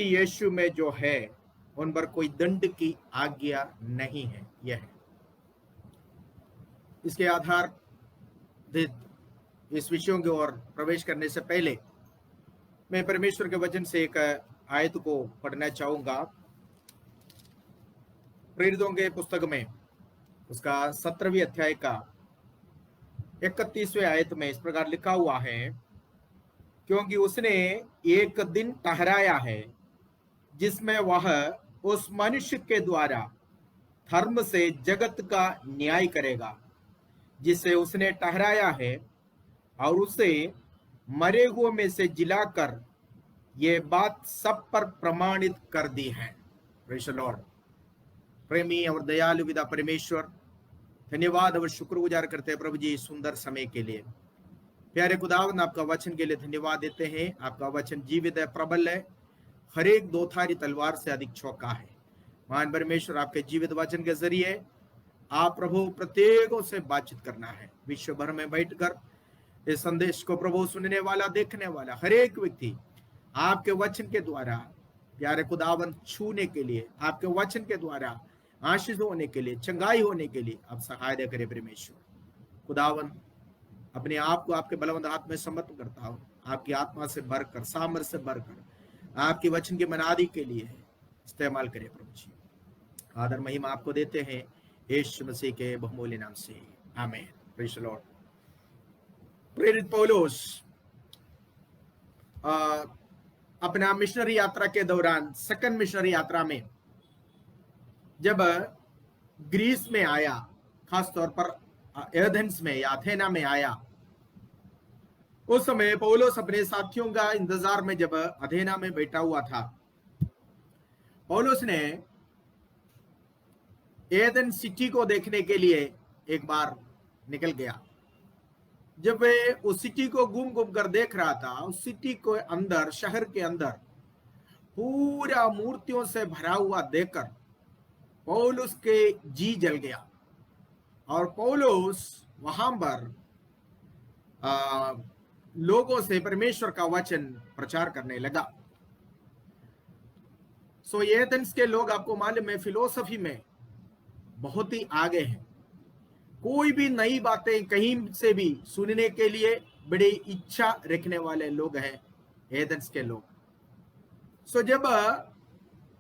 यीशु में जो है उन पर कोई दंड की आज्ञा नहीं है। यह है इसके आधार इस विषयों की ओर प्रवेश करने से पहले मैं परमेश्वर के वचन से एक आयत को पढ़ना चाहूंगा। प्रेरितों के पुस्तक में उसका 17वीं अध्याय का 31वें आयत में इस प्रकार लिखा हुआ है, क्योंकि उसने एक दिन ठहराया है जिसमें वह उस मनुष्य के द्वारा धर्म से जगत का न्याय करेगा जिसे उसने ठहराया है, और उसे मरे हुए में से जिलाकर ये बात सब पर प्रमाणित कर दी है। Praise the Lord. प्रेमी और दयालु पिता परमेश्वर, धन्यवाद और शुक्रगुजार करते हैं प्रभु जी सुंदर समय के लिए। प्यारे खुदावंद, आपका वचन के लिए धन्यवाद देते हैं। आपका वचन जीवित है, प्रबल है, हर एक दो धारी तलवार से अधिक चौका है। महान परमेश्वर, आपके जीवित वचन के जरिए आप प्रभु प्रत्येकों से बातचीत करना है। विश्व भर में बैठकर इस संदेश को प्रभु सुनने वाला, देखने वाला हर एक व्यक्ति आपके वचन के द्वारा प्यारे खुदावंद छूने के लिए, आपके वचन के द्वारा आशीष होने के लिए, चंगाई होने के लिए आप सहायता करें। परमेश्वर खुदावंद, अपने आप को आपके बलवंत हाथ में समर्पित करता हूँ। आपकी आत्मा से भरकर, सामर्थ्य से भरकर आपके वचन की मनादी के लिए इस्तेमाल करें प्रभु जी। आदर महिमा आपको देते हैं यीशु मसीह के बहुमूल्य नाम से, आमीन। Praise the Lord. प्रेरित पौलुस अपना मिशनरी यात्रा के दौरान, सेकंड मिशनरी यात्रा में जब ग्रीस में आया, खास तौर पर एथेंस में या अथेना में आया, उस समय पौलुस अपने साथियों का इंतजार में जब अथेना में बैठा हुआ था, पौलुस ने एथेंस सिटी को देखने के लिए एक बार निकल गया। जब वे उस सिटी को घूम घूम कर देख रहा था, उस सिटी के अंदर, शहर के अंदर पूरा मूर्तियों से भरा हुआ देखकर पौलुस के जी जल गया, और पौलुस वहां पर लोगों से परमेश्वर का वचन प्रचार करने लगा। सो एथेंस के लोग, आपको मालूम है, फिलोसफी में बहुत ही आगे हैं। कोई भी नई बातें कहीं से भी सुनने के लिए बड़ी इच्छा रखने वाले लोग हैं एथेंस के लोग। सो जब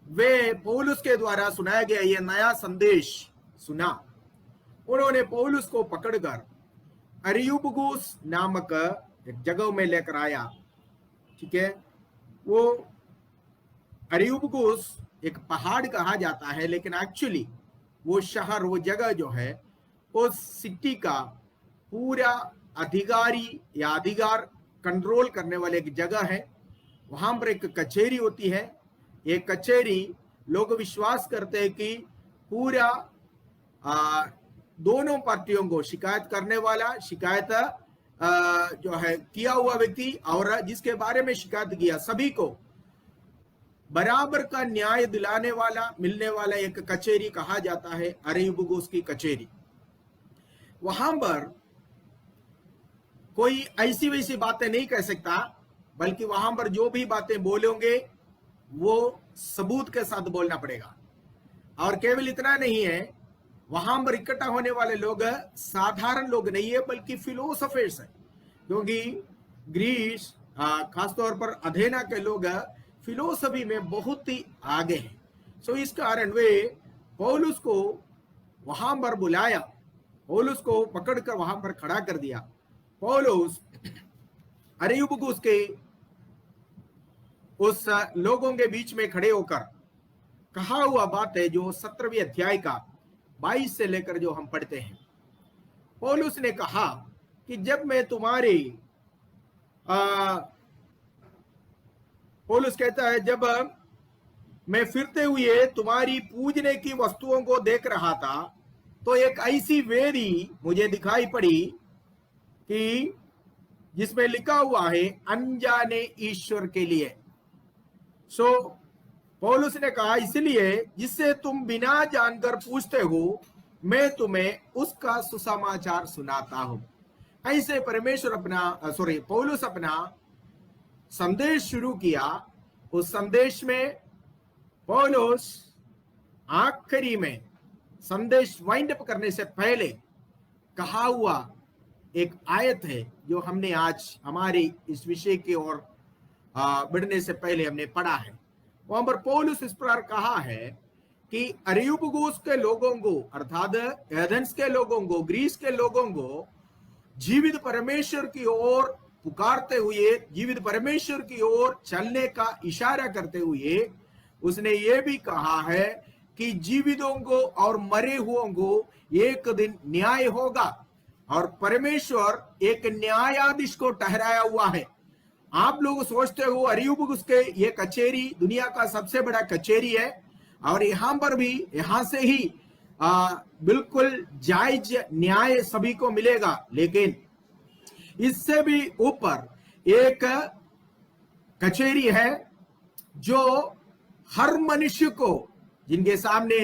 वे पौलुस के द्वारा सुनाया गया ये नया संदेश सुना, उन्होंने पौलुस को पकड़कर अरियुपगुस नामक एक जगह में लेकर आया। ठीक है, वो अरियुपगुस एक पहाड़ कहा जाता है, लेकिन एक्चुअली वो शहर, वो जगह जो है, उस सिटी का पूरा अधिकारी या अधिकार कंट्रोल करने वाले एक जगह है। वहां पर एक कचहरी होती है। ये कचहरी, लोग विश्वास करते हैं कि पूरा दोनों पार्टियों को शिकायत करने वाला, शिकायत जो है किया हुआ व्यक्ति और जिसके बारे में शिकायत किया, सभी को बराबर का न्याय दिलाने वाला, मिलने वाला एक कचहरी कहा जाता है अरियुपगुस की कचहरी। वहां पर कोई ऐसी वैसी बातें नहीं कह सकता, बल्कि वहां पर जो भी बातें बोलोगे वो सबूत के साथ बोलना पड़ेगा। और केवल इतना नहीं है, वहां पर इकट्ठा होने वाले लोग साधारण लोग नहीं है, बल्कि फिलोसफर्स है। क्योंकि ग्रीस, खासतौर पर अथेना के लोग फिलोसफी में बहुत ही आगे हैं। सो इस कारण वे पौलुस को वहां पर बुलाया, पौलुस को पकड़कर वहां पर खड़ा कर दिया। पौलुस अरियुपगुस के उस लोगों के बीच में खड़े होकर कहा हुआ बात है, जो 17वीं अध्याय का 22 से लेकर जो हम पढ़ते हैं। पौलुस ने कहा कि जब मैं तुम्हारी पौलुस कहता है, जब मैं फिरते हुए तुम्हारी पूजने की वस्तुओं को देख रहा था, तो एक ऐसी वेदी मुझे दिखाई पड़ी कि जिसमें लिखा हुआ है अनजाने ईश्वर के लिए। सो पौलुस ने कहा, इसलिए जिससे तुम बिना जानकर पूछते हो, मैं तुम्हें उसका सुसमाचार सुनाता हूं। ऐसे पौलुस अपना संदेश शुरू किया, उस संदेश में पौलुस आखिरी में संदेश वाइंड अप करने से पहले कहा हुआ एक आयत है जो हमने आज हमारी इस विषय की ओर बढ़ने से पहले हमने पढ़ा है। वहां पर पौलुस इस प्रकार कहा है कि अरियुपगुस के लोगों को अर्थात एथेंस के लोगों को, ग्रीस के लोगों को जीवित परमेश्वर की ओर पुकारते हुए, जीवित परमेश्वर की ओर चलने का इशारा करते हुए उसने ये भी कहा है कि जीवितों को और मरे हुओं को एक दिन न्याय होगा और परमेश्वर एक न्यायाधीश को ठहराया हुआ है। आप लोग सोचते हो अरियुपगुस के ये कचेरी दुनिया का सबसे बड़ा कचेरी है और यहां पर भी यहां से ही बिल्कुल जायज न्याय सभी को मिलेगा, लेकिन इससे भी ऊपर एक कचेरी है जो हर मनुष्य को, जिनके सामने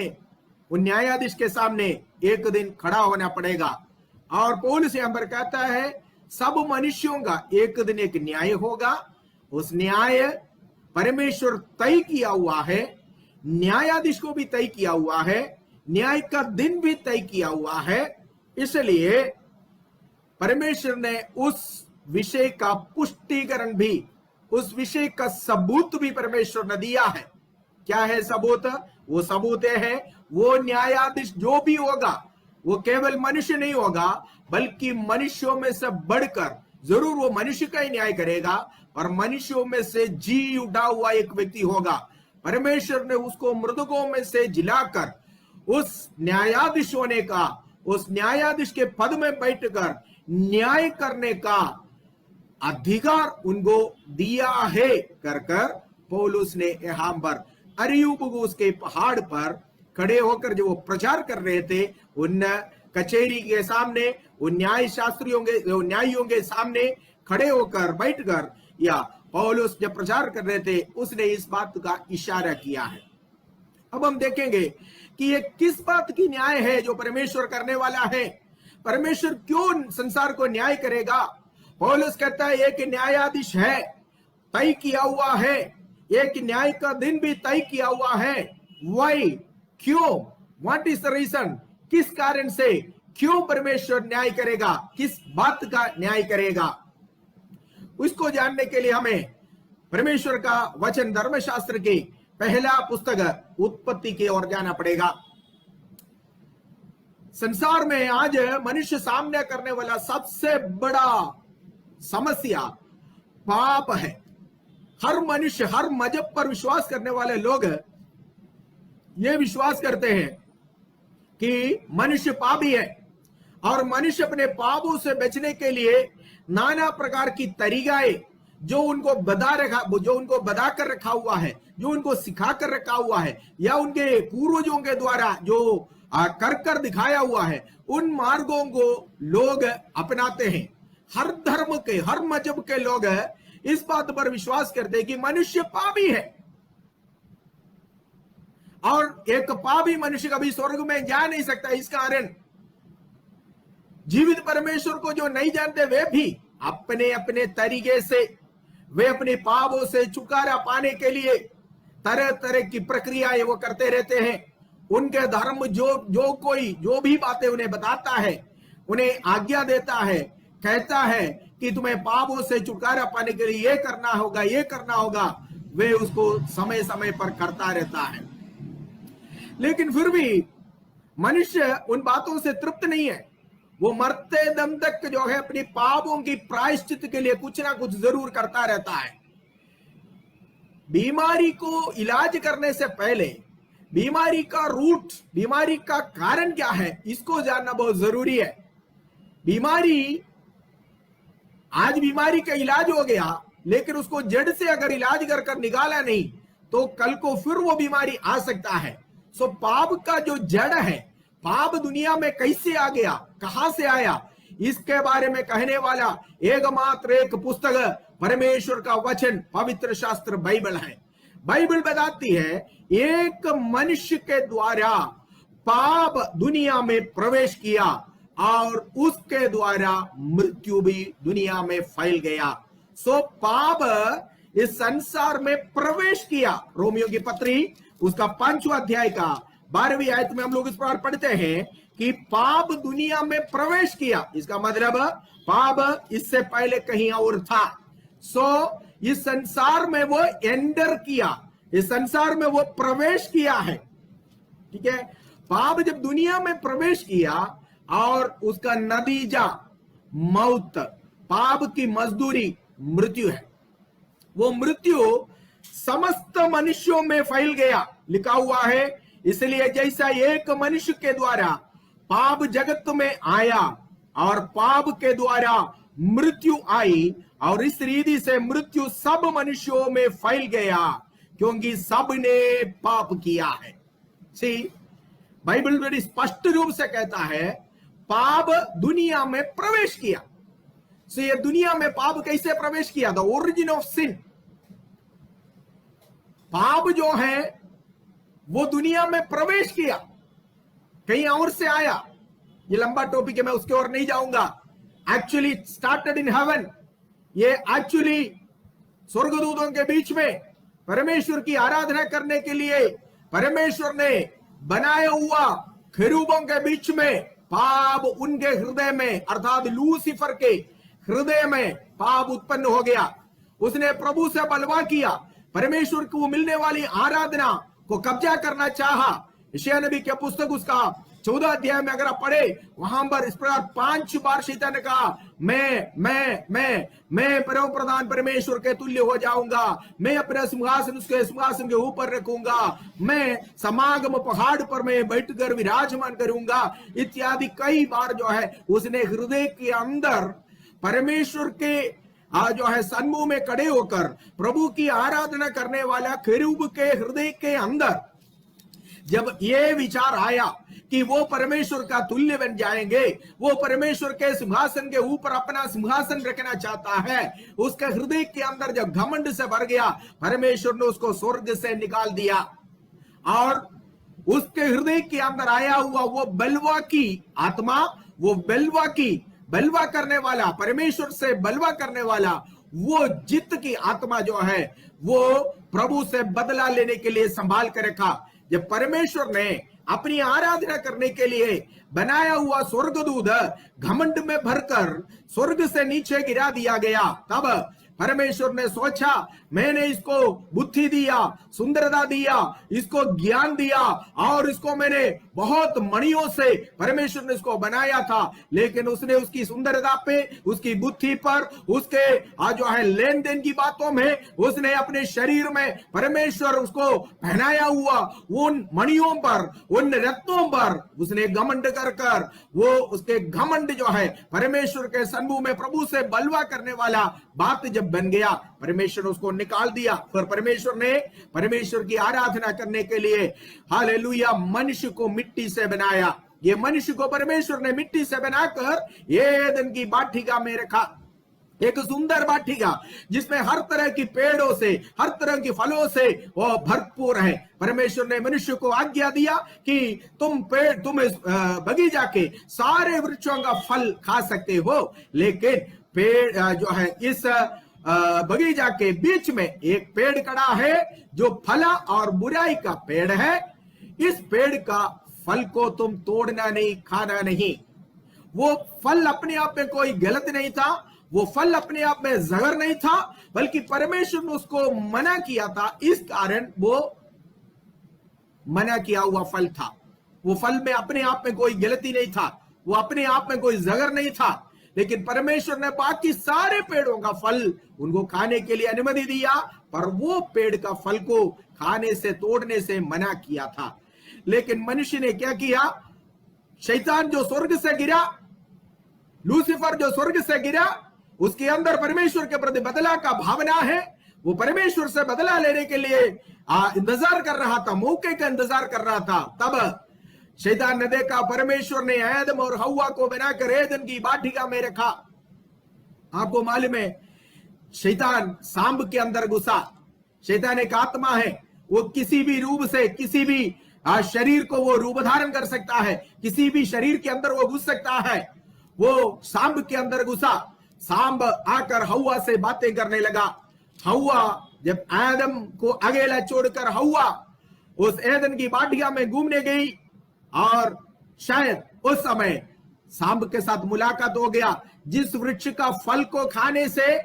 उन न्यायाधीश के सामने एक दिन खड़ा होना पड़ेगा। और पौलुस यहां पर कहता है सब मनुष्यों का एक दिन एक न्याय होगा। उस न्याय परमेश्वर तय किया हुआ है, न्यायाधीश को भी तय किया हुआ है, न्याय का दिन भी तय किया हुआ है। इसलिए परमेश्वर ने उस विषय का पुष्टिकरण भी, उस विषय का सबूत भी परमेश्वर ने दिया है। क्या है सबूत? वो सबूत है वो न्यायाधीश जो भी होगा वो केवल मनुष्य नहीं होगा बल्कि मनुष्यों में से बढ़कर, जरूर वो मनुष्य का ही न्याय करेगा और मनुष्यों में से जी उठा हुआ एक व्यक्ति होगा। परमेश्वर ने उसको मृतकों में से जिलाकर उस न्यायाधीश होने का, उस न्यायाधीश के पद में बैठकर न्याय करने का अधिकार उनको दिया है कर पौलुस ने यहाँ पर अरियुपगुस के पहाड़ पर खड़े होकर जो वो प्रचार कर रहे थे, उन कचेरी के सामने, उन न्याय शास्त्रियों के, न्यायियों के सामने खड़े होकर बैठकर या पौलुस जब प्रचार कर रहे थे उसने इस बात का इशारा किया है। अब हम देखेंगे कि ये किस बात की न्याय है जो परमेश्वर करने वाला है। परमेश्वर क्यों संसार को न्याय करेगा? पौलुस कहता है एक न्यायाधीश है, तय किया हुआ है, एक न्याय का दिन भी तय किया हुआ है। वाई, क्यों? What is the reason? किस कारण से, क्यों परमेश्वर न्याय करेगा, किस बात का न्याय करेगा? उसको जानने के लिए हमें परमेश्वर का वचन धर्मशास्त्र की पहला पुस्तक उत्पत्ति की ओर जाना पड़ेगा। संसार में आज मनुष्य सामने करने वाला सबसे बड़ा समस्या पाप है। हर मनुष्य, हर मजहब पर विश्वास करने वाले लोग ये विश्वास करते हैं कि मनुष्य पापी है और मनुष्य अपने पापों से बचने के लिए नाना प्रकार की तरीकाएं जो उनको बता कर रखा हुआ है, जो उनको सिखा कर रखा हुआ है या उनके पूर्वजों के द्वारा जो कर दिखाया हुआ है, उन मार्गों को लोग अपनाते हैं। हर धर्म के, हर मजहब के लोग इस बात पर विश्वास करते हैं कि मनुष्य पापी है और एक पापी मनुष्य कभी स्वर्ग में जा नहीं सकता। इस कारण जीवित परमेश्वर को जो नहीं जानते वे भी अपने अपने तरीके से, वे अपने पापों से छुटकारा पाने के लिए तरह तरह की प्रक्रियाएं वो करते रहते हैं। उनके धर्म जो भी बातें उन्हें बताता है, उन्हें आज्ञा देता है, कहता है कि तुम्हें पापों से छुटकारा पाने के लिए ये करना होगा, ये करना होगा, वे उसको समय समय पर करता रहता है। लेकिन फिर भी मनुष्य उन बातों से तृप्त नहीं है। वो मरते दम तक जो है अपनी पापों की प्रायश्चित के लिए कुछ ना कुछ जरूर करता रहता है। बीमारी को इलाज करने से पहले बीमारी का रूट, बीमारी का कारण क्या है, इसको जानना बहुत जरूरी है। आज बीमारी का इलाज हो गया, लेकिन उसको जड़ से अगर इलाज कर निकाला नहीं तो कल को फिर वो बीमारी आ सकता है। सो पाप का जो जड़ है, पाप दुनिया में कैसे आ गया, कहां से आया, इसके बारे में कहने वाला एकमात्र एक पुस्तक परमेश्वर का वचन, पवित्र शास्त्र बाइबल है। बाइबल बताती है एक मनुष्य के द्वारा पाप दुनिया में प्रवेश किया और उसके द्वारा मृत्यु भी दुनिया में फैल गया। सो पाप इस संसार में प्रवेश किया। रोमियो की पत्री उसका 5वां अध्याय का 12वीं आयत में हम लोग इस प्रकार पढ़ते हैं कि पाप दुनिया में प्रवेश किया। इसका मतलब पाप इससे पहले कहीं और था। इस संसार में वो एंटर किया, इस संसार में वो प्रवेश किया है। ठीक है, पाप जब दुनिया में प्रवेश किया और उसका नतीजा मौत, पाप की मजदूरी मृत्यु है। वो मृत्यु समस्त मनुष्यों में फैल गया, लिखा हुआ है। इसलिए जैसा एक मनुष्य के द्वारा पाप जगत में आया और पाप के द्वारा मृत्यु आई, और इस रीति से मृत्यु सब मनुष्यों में फैल गया, क्योंकि सब ने पाप किया है। बाइबल बड़ी स्पष्ट रूप से कहता है पाप दुनिया में प्रवेश किया। ये दुनिया में पाप कैसे प्रवेश किया? द ओरिजिन ऑफ सिन, पाप जो है वो दुनिया में प्रवेश किया, कहीं और से आया। ये लंबा टॉपिक है, मैं उसके ओर नहीं जाऊंगा। एक्चुअली स्टार्टेड इन हेवन, ये एक्चुअली स्वर्गदूतों के बीच में परमेश्वर की आराधना करने के लिए परमेश्वर ने बनाया हुआ खरूबों के बीच में पाप उनके हृदय में, अर्थात लूसीफर के हृदय में पाप उत्पन्न हो गया। उसने प्रभु से बलवा किया, परमेश्वर को मिलने वाली आराधना को कब्जा करना चाहा। यशायाह नबी के पुस्तक उसका 14 अध्याय में अगर आप पढ़े, वहां पर इस प्रकार 5 बार शैतान ने कहा मैं परम प्रधान परमेश्वर के तुल्य हो जाऊंगा, मैं अपना सिंहासन उसके सिंहासन के ऊपर रखूंगा, मैं समागम पहाड़ पर मैं बैठकर विराजमान करूंगा, इत्यादि कई बार जो है उसने हृदय के अंदर परमेश्वर के जो है सन्मुख में खड़े होकर प्रभु की आराधना करने वाला खरूब के हृदय के अंदर जब ये विचार आया कि वो परमेश्वर का तुल्य बन जाएंगे, वो परमेश्वर के सिंहासन के ऊपर अपना सिंहासन रखना चाहता है, उसके हृदय के अंदर जब घमंड से भर गया, परमेश्वर ने उसको स्वर्ग से निकाल दिया और उसके हृदय के अंदर आया हुआ वो बलवा की आत्मा, वो बलवा करने वाला, परमेश्वर से बलवा करने वाला, वो जित की आत्मा जो है वो प्रभु से बदला लेने के लिए संभाल कर रखा। जब परमेश्वर ने अपनी आराधना करने के लिए बनाया हुआ स्वर्गदूत घमंड में भरकर स्वर्ग से नीचे गिरा दिया गया, तब परमेश्वर ने सोचा मैंने इसको बुद्धि दिया, सुंदरता दिया, इसको ज्ञान दिया और इसको मैंने बहुत मणियों से परमेश्वर ने इसको बनाया था, लेकिन उसने उसकी सुंदरता पे, उसकी बुद्धि पर, उसके जो है लेन देन की बातों में, उसने अपने शरीर में परमेश्वर उसको पहनाया हुआ उन मणियों पर, उन रत्नों पर उसने घमंड कर वो उसके घमंड जो है परमेश्वर के सन्मुख में प्रभु से बलवा करने वाला बात जब बन गया, परमेश्वर उसको निकाल दिया। फिर परमेश्वर ने परमेश्वर की आराधना करने के लिए हालेलुया मनुष्य को मिट्टी से बनाया। ये मनुष्य को परमेश्वर ने मिट्टी से बनाकर एदन की वाटिका में रखा, एक सुंदर वाटिका जिसमें हर तरह की पेड़ों से, हर तरह की फलों से वो भरपूर है। परमेश्वर ने मनुष्य को आज्ञा दिया कि तुम इस बगीचा के सारे वृक्षों का फल खा सकते हो, लेकिन पेड़ जो है इस बगीचा के बीच में एक पेड़ खड़ा है जो फला और बुराई का पेड़ है। इस पेड़ का फल को तुम तोड़ना नहीं, खाना नहीं। वो फल अपने आप में कोई गलत नहीं था, वो फल अपने आप में जहर नहीं था, बल्कि परमेश्वर ने उसको मना किया था, इस कारण वो मना किया हुआ फल था। वो फल में अपने आप में कोई गलती नहीं था, वो अपने आप में कोई जहर नहीं था, लेकिन परमेश्वर ने बाकी सारे पेड़ों का फल उनको खाने के लिए अनुमति दिया, पर वो पेड़ का फल को खाने से, तोड़ने से मना किया था। लेकिन मनुष्य ने क्या किया? शैतान जो स्वर्ग से गिरा, लूसीफर जो स्वर्ग से गिरा, उसके अंदर परमेश्वर के प्रति बदला का भावना है। वो परमेश्वर से बदला लेने के लिए इंतजार कर रहा था, मौके का इंतजार कर रहा था। तब शैतान ने देखा परमेश्वर ने आदम और हव्वा को बनाकर एदन की वाटिका में रखा। आपको मालूम है शैतान सांप के अंदर घुसा। शैतान एक आत्मा है, वो किसी भी रूप से, किसी भी शरीर को वो रूप धारण कर सकता है, किसी भी शरीर के अंदर वो घुस सकता है। वो सांप के अंदर घुसा, सांप आकर हव्वा से बातें करने लगा। हव्वा, जब आदम को अकेला छोड़कर हव्वा उस एदन की बाटिया में घूमने गई और शायद उस समय सांप के साथ मुलाकात हो गया। जिस वृक्ष का फल को खाने से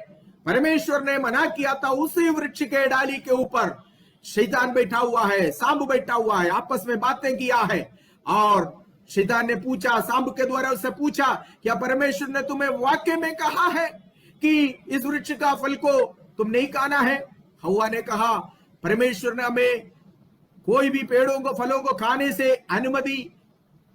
परमेश्वर ने मना किया था, उसी वृक्ष के डाली के ऊपर शैतान बैठा हुआ है, सांप बैठा हुआ है, आपस में बातें किया है। और शैतान ने पूछा, सांप के द्वारा उससे पूछा, क्या परमेश्वर ने तुम्हें वाक्य में कहा है कि इस वृक्ष का फल को तुम नहीं खाना है? हव्वा ने कहा, परमेश्वर ने हमें कोई भी पेड़ों को फलों को खाने से अनुमति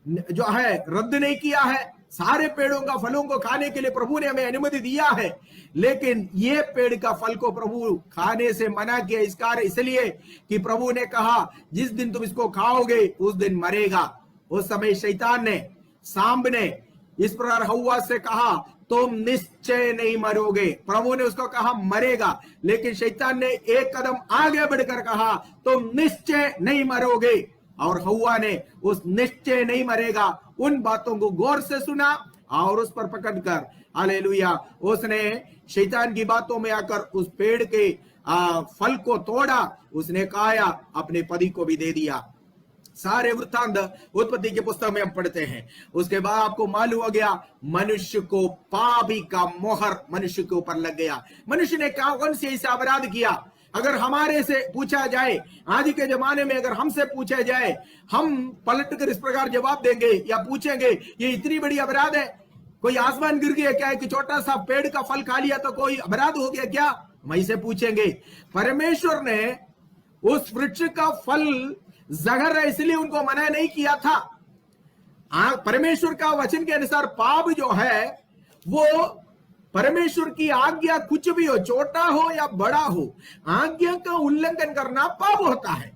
जो है रद्द नहीं किया है। सारे पेड़ों का फलों को खाने के लिए प्रभु ने हमें अनुमति दिया है, लेकिन ये पेड़ का फल को प्रभु खाने से मना किया। इस कार्य इसलिए कि प्रभु ने कहा, जिस दिन तुम इसको खाओगे उस दिन मरेगा। उस समय शैतान ने, सांप ने इस प्रकार हव्वा से कहा, तुम निश्चय नहीं मरोगे। प्रभु ने उसको कहा मरेगा, लेकिन शैतान ने एक कदम आगे बढ़कर कहा, तुम निश्चय नहीं मरोगे। और हव्वा ने उस निश्चय नहीं मरेगा उन बातों को गौर से सुना और उस पर पकड़कर, हालेलुया, उसने शैतान की बातों में आकर उस पेड़ के फल को तोड़ा, उसने खाया, अपने पति को भी दे दिया। सारे वृत्तांत उत्पत्ति के पुस्तक में हम पढ़ते हैं। उसके बाद आपको मालूम हो गया, मनुष्य को पापी का मोहर मनुष्य के ऊपर लग गया। मनुष्य ने कौन से ऐसा अपराध किया? अगर हमारे से पूछा जाए, आज के जमाने में अगर हमसे पूछा जाए, हम पलट कर इस प्रकार जवाब देंगे या पूछेंगे, ये इतनी बड़ी अपराध है? कोई आसमान गिर गया क्या? कि छोटा सा पेड़ का फल खा लिया तो कोई अपराध हो गया क्या? हम ऐसे पूछेंगे। परमेश्वर ने उस वृक्ष का फल जहर है इसलिए उनको मना नहीं किया था। परमेश्वर का वचन के अनुसार पाप जो है वो परमेश्वर की आज्ञा कुछ भी हो, छोटा हो या बड़ा हो, आज्ञा का उल्लंघन करना पाप होता है।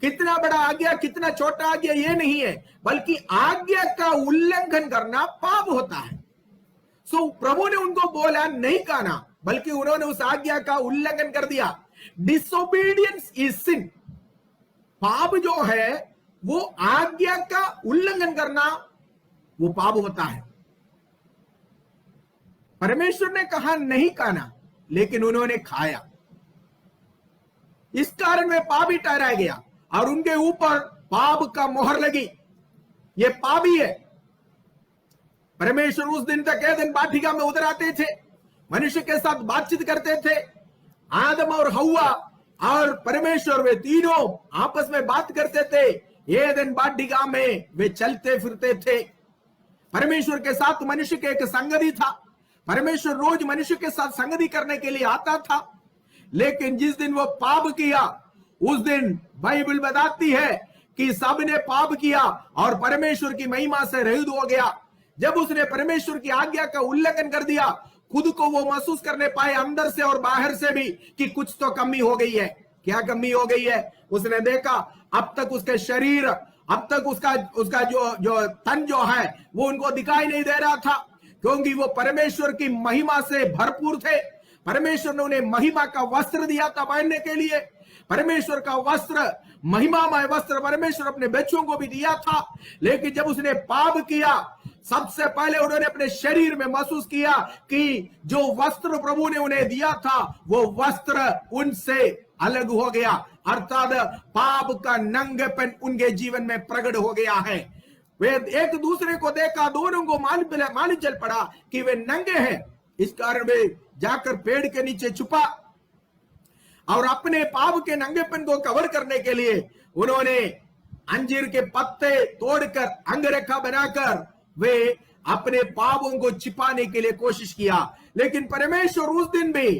कितना बड़ा आज्ञा कितना छोटा आज्ञा ये नहीं है, बल्कि आज्ञा का उल्लंघन करना पाप होता है। सो प्रभु ने उनको बोला नहीं खाना, बल्कि उन्होंने उस आज्ञा का उल्लंघन कर दिया। डिसोबीडियंस इज सिन। पाप जो है वो आज्ञा का उल्लंघन करना वो पाप होता है। परमेश्वर ने कहा नहीं खाना, लेकिन उन्होंने खाया, इस कारण में पापी ठहराया गया और उनके ऊपर पाप का मोहर लगी। ये पापी है। परमेश्वर उस दिन तक एदन वाटिका में उतर आते थे, मनुष्य के साथ बातचीत करते थे। आदम और हव्वा और परमेश्वर वे तीनों आपस में बात करते थे। एदन वाटिका में वे चलते फिरते थे। परमेश्वर के साथ मनुष्य के एक संगति था। परमेश्वर रोज मनुष्य के साथ संगति करने के लिए आता था। लेकिन जिस दिन वो पाप किया, उस दिन बाइबल बताती है कि सबने पाप किया और परमेश्वर की महिमा से रहित हो गया। जब उसने परमेश्वर की आज्ञा का उल्लंघन कर दिया, खुद को वो महसूस करने पाए अंदर से और बाहर से भी कि कुछ तो कमी हो गई है। क्या कमी हो गई है? उसने देखा अब तक उसके शरीर, अब तक उसका जो तन जो है वो उनको दिखाई नहीं दे रहा था, क्योंकि वो परमेश्वर की महिमा से भरपूर थे। परमेश्वर ने उन्हें महिमा का वस्त्र दिया था पहनने के लिए। परमेश्वर का वस्त्र, महिमामय वस्त्र परमेश्वर अपने बच्चों को भी दिया था। लेकिन जब उसने पाप किया, सबसे पहले उन्होंने अपने शरीर में महसूस किया कि जो वस्त्र प्रभु ने उन्हें दिया था वो वस्त्र उनसे अलग हो गया, अर्थात पाप का नंगेपन उनके जीवन में प्रकट हो गया है। वे एक दूसरे को देखा, दोनों को मालूम चल पड़ा कि वे नंगे हैं। इस कारण वे जाकर पेड़ के नीचे छुपा और अपने पाप के नंगेपन को कवर करने के लिए उन्होंने अंजीर के पत्ते तोड़कर अंगरखा बनाकर वे अपने पापों को छिपाने के लिए कोशिश किया। लेकिन परमेश्वर उस दिन भी,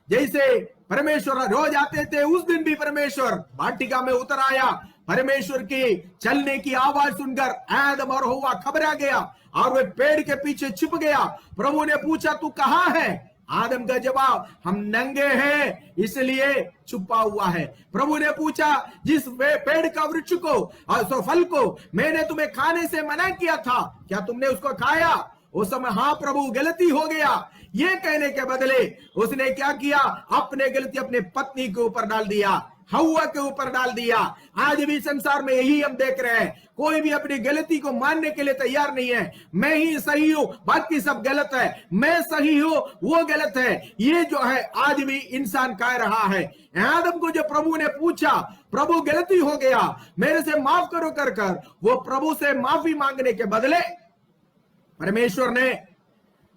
जैसे परमेश्वर रोज आते थे, उस दिन भी परमेश्वर वाटिका में उतर आया। परमेश्वर की चलने की आवाज सुनकर आदम और हव्वा घबरा गया और वे पेड़ के पीछे छिप गया। प्रभु ने पूछा तू कहां है? आदम का जवाब, हम नंगे हैं इसलिए छुपा हुआ है। प्रभु ने पूछा, जिस पेड़ का वृक्ष को फल को मैंने तुम्हें खाने से मना किया था, क्या तुमने उसको खाया? उस समय हाँ प्रभु, गलती हो गया, ये कहने के बदले उसने क्या किया? अपने गलती अपने पत्नी के ऊपर डाल दिया। हव्वा के ऊपर डाल दिया। आज भी संसार में यही हम देख रहे हैं, कोई भी अपनी गलती को मानने के लिए तैयार नहीं है। मैं ही सही हूं, बाकी सब गलत है, मैं सही हूं, वो गलत है, ये जो है आज भी इंसान कह रहा है। आदम को जो प्रभु ने पूछा, प्रभु गलती हो गया, मेरे से माफ करो कर कर, वो प्रभु से माफी मांगने के बदले परमेश्वर ने,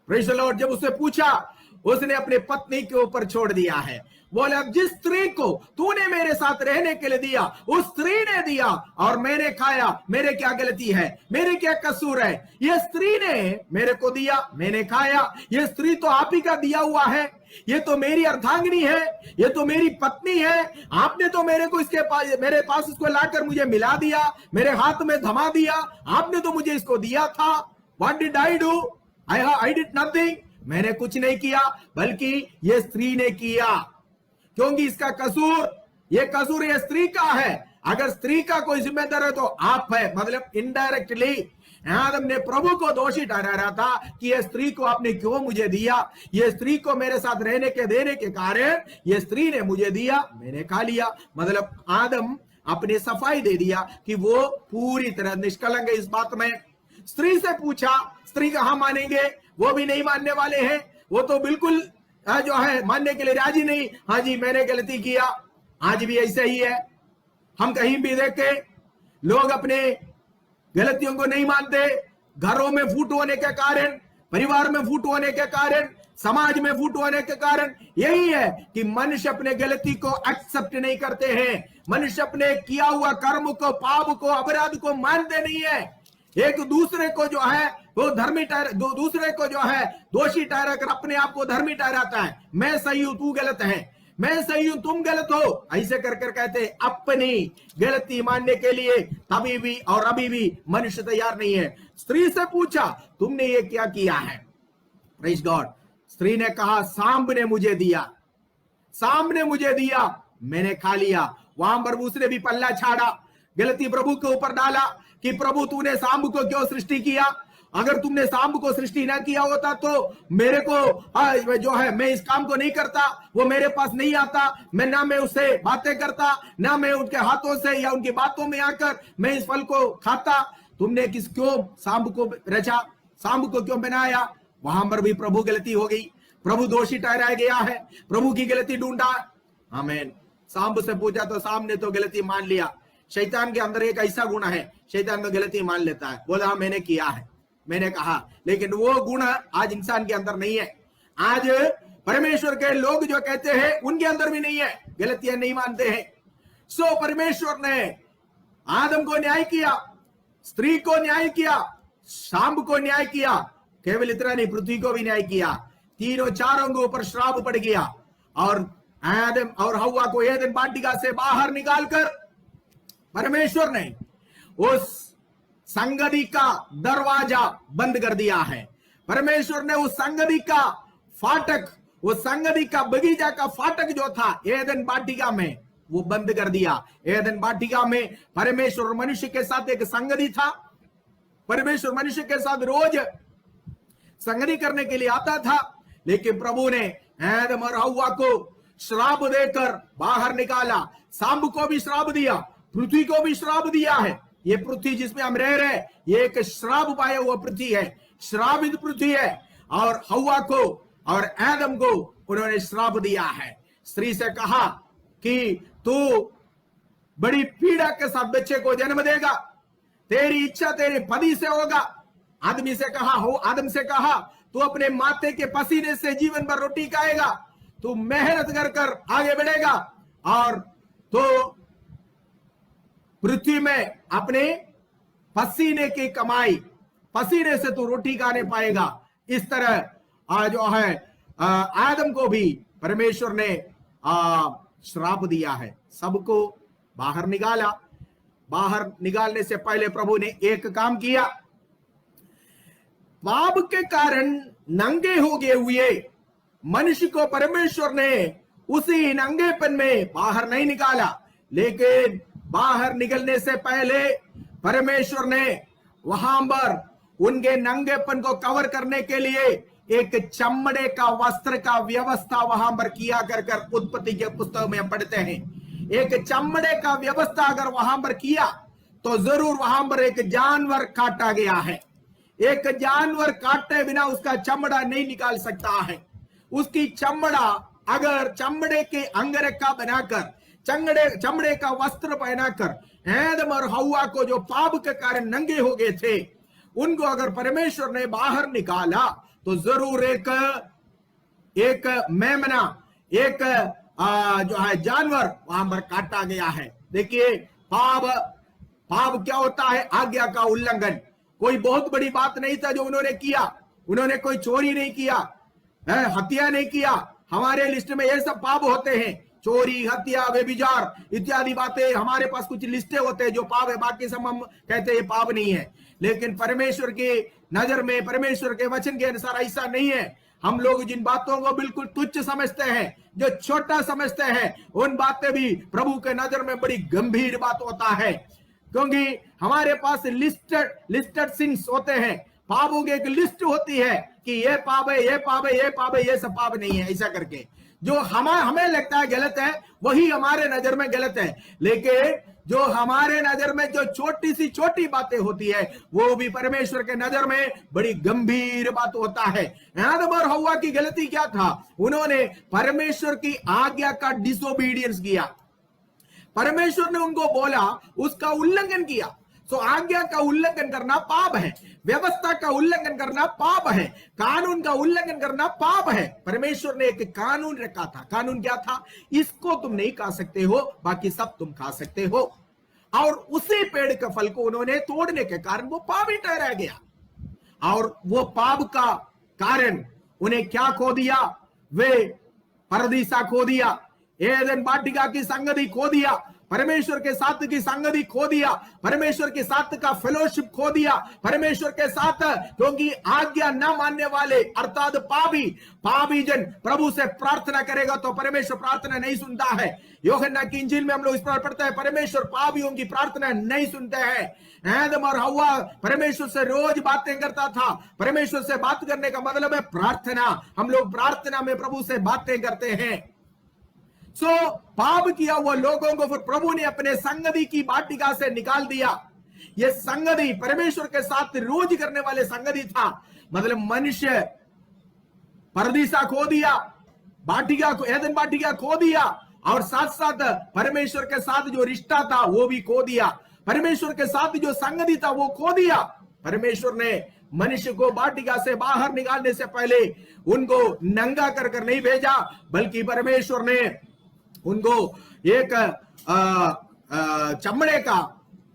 प्रेज़ द लॉर्ड, जब उससे पूछा, उसने अपनी पत्नी के ऊपर छोड़ दिया है। बोले अब जिस स्त्री को तूने मेरे साथ रहने के लिए दिया, उस स्त्री ने दिया और मैंने खाया, मेरे क्या गलती है, मेरे क्या कसूर है? ये स्त्री ने मेरे को दिया, मैंने खाया, ये स्त्री तो आप ही का दिया हुआ है, ये तो मेरी अर्धांगिनी है, ये तो मेरी पत्नी है, आपने तो मेरे पास इसको लाकर मुझे मिला दिया, मेरे हाथ में थमा दिया, आपने तो मुझे इसको दिया था। What did I do? I did nothing. मैंने कुछ नहीं किया, बल्कि ये स्त्री ने किया, क्योंकि इसका कसूर, ये कसूर ये स्त्री का है। अगर स्त्री का कोई जिम्मेदार है तो आप है, मतलब इनडायरेक्टली आदम ने प्रभु को दोषी ठहरा रहा था कि ये स्त्री को आपने क्यों मुझे दिया, ये स्त्री को मेरे साथ रहने के देने के कारण ये स्त्री ने मुझे दिया, मैंने खा लिया। मतलब आदम अपनी सफाई दे दिया कि वो पूरी तरह निष्कलंक है इस बात में। स्त्री से पूछा, स्त्री कहां मानेंगे, वो भी नहीं मानने वाले हैं, वो तो बिल्कुल जो है मानने के लिए राजी नहीं। हाँ जी, मैंने गलती किया। आज भी ऐसे ही है, हम कहीं भी देखे लोग अपने गलतियों को नहीं मानते। घरों में फूट होने के कारण, परिवार में फूट होने के कारण, समाज में फूट होने के कारण यही है कि मनुष्य अपने गलती को एक्सेप्ट नहीं करते हैं। मनुष्य अपने किया हुआ कर्म को, पाप को, अपराध को मानते नहीं है। एक दूसरे को जो है वो दूसरे को जो है दोषी ठहरा कर अपने आप को धर्मी ठहराता है। मैं सही हूं, तू गलत है, मैं सही हूं, तुम गलत हो, ऐसे कर कर कहते हैं। अपनी गलती मानने के लिए तभी भी और अभी भी मनुष्य तैयार नहीं है। स्त्री से पूछा, तुमने ये क्या किया है? Praise God. स्त्री ने कहा, सांप ने मुझे दिया, सांप ने मुझे दिया, मैंने खा लिया। वहां पर उसने भी पल्ला छाड़ा, गलती प्रभु के ऊपर डाला कि प्रभु तूने सांप को क्यों सृष्टि किया? अगर तुमने सांप को सृष्टि ना किया होता तो मेरे को जो है मैं इस काम को नहीं करता, वो मेरे पास नहीं आता, मैं उससे बातें करता, ना मैं उनके हाथों से या उनकी बातों में आकर मैं इस फल को खाता। तुमने क्यों सांप को रचा, सांप को क्यों बनाया? वहां पर भी प्रभु गलती हो गई, प्रभु दोषी ठहराया गया है, प्रभु की गलती ढूंढा। आमीन। सांप से पूछा तो सांप ने तो गलती मान लिया। शैतान के अंदर एक ऐसा गुण है, शैतान तो गलती मान लेता है, बोला हाँ मैंने किया है, मैंने कहा, लेकिन वो गुण आज इंसान के अंदर नहीं है। आज परमेश्वर के लोग जो कहते हैं उनके अंदर भी नहीं है, गलतियां नहीं मानते हैं। सो परमेश्वर ने आदम को न्याय किया, स्त्री को न्याय किया, सांप को न्याय किया, केवल इतना नहीं, पृथ्वी को भी न्याय किया। तीनों चारों के ऊपर श्राप पड़ गया और आदम और हव्वा को एदन वाटिका से बाहर निकालकर परमेश्वर ने उस संगति का दरवाजा बंद कर दिया है। परमेश्वर ने उस संगति का फाटक, वो संगति का बगीचा का फाटक जो था एदन वाटिका में, वो बंद कर दिया। एदन वाटिका में परमेश्वर और मनुष्य के साथ एक संगति था। परमेश्वर मनुष्य के साथ रोज संगति करने के लिए आता था, लेकिन प्रभु ने आदम और हव्वा को श्राप देकर बाहर निकाला। सांप को भी श्राप दिया, पृथ्वी को भी श्राप दिया है। ये पृथ्वी जिसमें हम रह रहे हैं, ये एक श्राप पाया हुआ पृथ्वी है, श्रापित पृथ्वी है। और हव्वा को और आदम को उन्होंने श्राप दिया है। स्त्री से कहा कि तू बड़ी पीड़ा के साथ बच्चे को जन्म देगा, तेरी इच्छा तेरे पति से होगा। आदम से कहा तू अपने माथे के पसीने से जीवन भर रोटी खाएगा, तू मेहनत कर कर आगे बढ़ेगा और तो पृथ्वी में अपने पसीने की कमाई, पसीने से तू रोटी खाने पाएगा। इस तरह जो है आदम को भी परमेश्वर ने श्राप दिया है, सबको बाहर निकाला। बाहर निकालने से पहले प्रभु ने एक काम किया, पाप के कारण नंगे हो गए हुए मनुष्य को परमेश्वर ने उसी नंगेपन में बाहर नहीं निकाला, लेकिन बाहर निकलने से पहले परमेश्वर ने वहां पर उनके नंगेपन को कवर करने के लिए एक चमड़े का वस्त्र का व्यवस्था वहां पर किया कर उत्पत्ति के पुस्तक में पढ़ते हैं। एक चमड़े का व्यवस्था अगर वहां पर किया तो जरूर वहां पर एक जानवर काटा गया है। एक जानवर काटे बिना उसका चमड़ा नहीं निकाल सकता है। उसकी चमड़ा अगर चमड़े के अंगरखा बनाकर चमड़े का वस्त्र पहनाकर आदम और हव्वा को जो पाप के कारण नंगे हो गए थे उनको अगर परमेश्वर ने बाहर निकाला तो जरूर एक मेमना, एक जो है जानवर वहां पर काटा गया है। देखिए पाप क्या होता है? आज्ञा का उल्लंघन। कोई बहुत बड़ी बात नहीं था जो उन्होंने किया। उन्होंने कोई चोरी नहीं किया, हत्या नहीं किया। हमारे लिस्ट में ये सब पाप होते हैं, चोरी, हत्या, व्यभिचार इत्यादि बातें हमारे पास कुछ लिस्टें होते हैं जो पाप है। बाकी सब हम कहते हैं पाप नहीं है। लेकिन परमेश्वर की नजर में, परमेश्वर के वचन के अनुसार ऐसा नहीं है। हम लोग जिन बातों को बिल्कुल तुच्छ समझते हैं, जो छोटा समझते हैं, उन बातें भी प्रभु के नजर में बड़ी गंभीर बात होता है। क्योंकि हमारे पास लिस्टेड सिंस होते हैं, पापों की एक लिस्ट होती है कि ये पाप है, ये पाप है, ये पाप है, ये सब पाप नहीं है। ऐसा करके जो हमें लगता है गलत है वही हमारे नजर में गलत है। लेकिन जो हमारे नजर में जो छोटी सी छोटी बातें होती है वो भी परमेश्वर के नजर में बड़ी गंभीर बात होता है। आदम और हव्वा की गलती क्या था? उन्होंने परमेश्वर की आज्ञा का डिसोबीडियंस किया। परमेश्वर ने उनको बोला, उसका उल्लंघन किया। सो आज्ञा का उल्लंघन करना पाप है, व्यवस्था का उल्लंघन करना पाप है, कानून का उल्लंघन करना पाप है। परमेश्वर ने एक कानून रखा था। कानून क्या था? इसको तुम नहीं खा सकते हो, बाकी सब तुम खा सकते हो। और उसी पेड़ के फल को उन्होंने तोड़ने के कारण वो पाप ही ठहराया गया। और वो पाप का कारण उन्हें क्या खो दिया? वे परदीसा खो दिया, एदन वाटिका की संगति खो दिया, परमेश्वर के साथ की संगति खो दिया, परमेश्वर के साथ का फेलोशिप खो दिया, परमेश्वर के साथ, क्योंकि आज्ञा न मानने वाले अर्थात पापी जन प्रभु से प्रार्थना करेगा तो परमेश्वर प्रार्थना नहीं सुनता है। यूहन्ना की इंजील में हम लोग इस पर पढ़ते हैं, परमेश्वर पापियों की प्रार्थना नहीं सुनते हैं। आदम और हव्वा परमेश्वर से रोज बातें करता था। परमेश्वर से बात करने का मतलब है प्रार्थना। हम लोग प्रार्थना में प्रभु से बातें करते हैं। पाप किया हुआ लोगों को फिर प्रभु ने अपने संगति की वाटिका से निकाल दिया। यह संगति परमेश्वर के साथ रोज करने वाले संगति था। मतलब मनुष्य परदीसा खो दिया, वाटिका को, एदन वाटिका खो दिया, और साथ साथ परमेश्वर के साथ जो रिश्ता था वो भी खो दिया। परमेश्वर के साथ जो संगति था वो खो दिया। परमेश्वर ने मनुष्य को वाटिका से बाहर निकालने से पहले उनको नंगा कर नहीं भेजा, बल्कि परमेश्वर ने उनको एक चमड़े का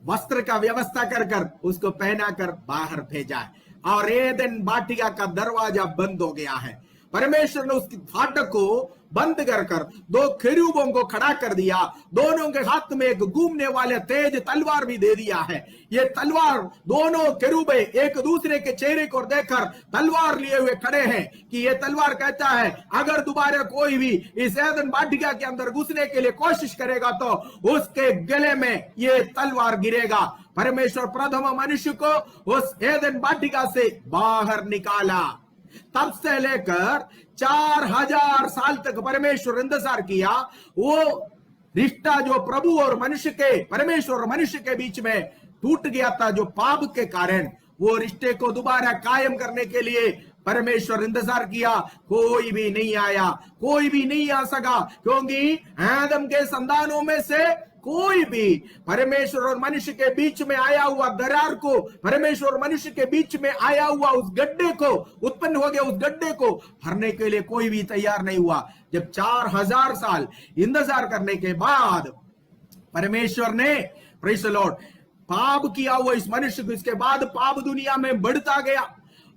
वस्त्र का व्यवस्था कर उसको पहना कर बाहर भेजा। और एदन वाटिका का दरवाजा बंद हो गया है। परमेश्वर ने उसकी फाटक को बंद कर दो खरूबों को खड़ा कर दिया। दोनों के हाथ में एक घूमने वाले तेज तलवार भी दे दिया है। ये तलवार, दोनों खरूबे एक दूसरे के चेहरे को देखकर तलवार लिए हुए खड़े हैं कि ये तलवार कहता है अगर दोबारा कोई भी इस एदन वाटिका के अंदर घुसने के लिए कोशिश करेगा तो उसके गले में ये तलवार गिरेगा। परमेश्वर प्रथम मनुष्य को उस एदन वाटिका से बाहर निकाला। तब से लेकर 4000 साल तक परमेश्वर इंतजार किया। वो रिश्ता जो प्रभु और मनुष्य के, परमेश्वर और मनुष्य के बीच में टूट गया था जो पाप के कारण, वो रिश्ते को दोबारा कायम करने के लिए परमेश्वर इंतजार किया। कोई भी नहीं आया, कोई भी नहीं आ सका, क्योंकि आदम के संतानों में से कोई भी परमेश्वर और मनुष्य के बीच में आया हुआ दरार को, परमेश्वर और मनुष्य के बीच में आया हुआ उस गड्ढे को, उत्पन्न हो गया उस गड्ढे को भरने के लिए कोई भी तैयार नहीं हुआ। जब 4000 साल इंतजार करने के बाद परमेश्वर ने, प्रेज़ द लॉर्ड, पाप किया हुआ इस मनुष्य को, इसके बाद पाप दुनिया में बढ़ता गया।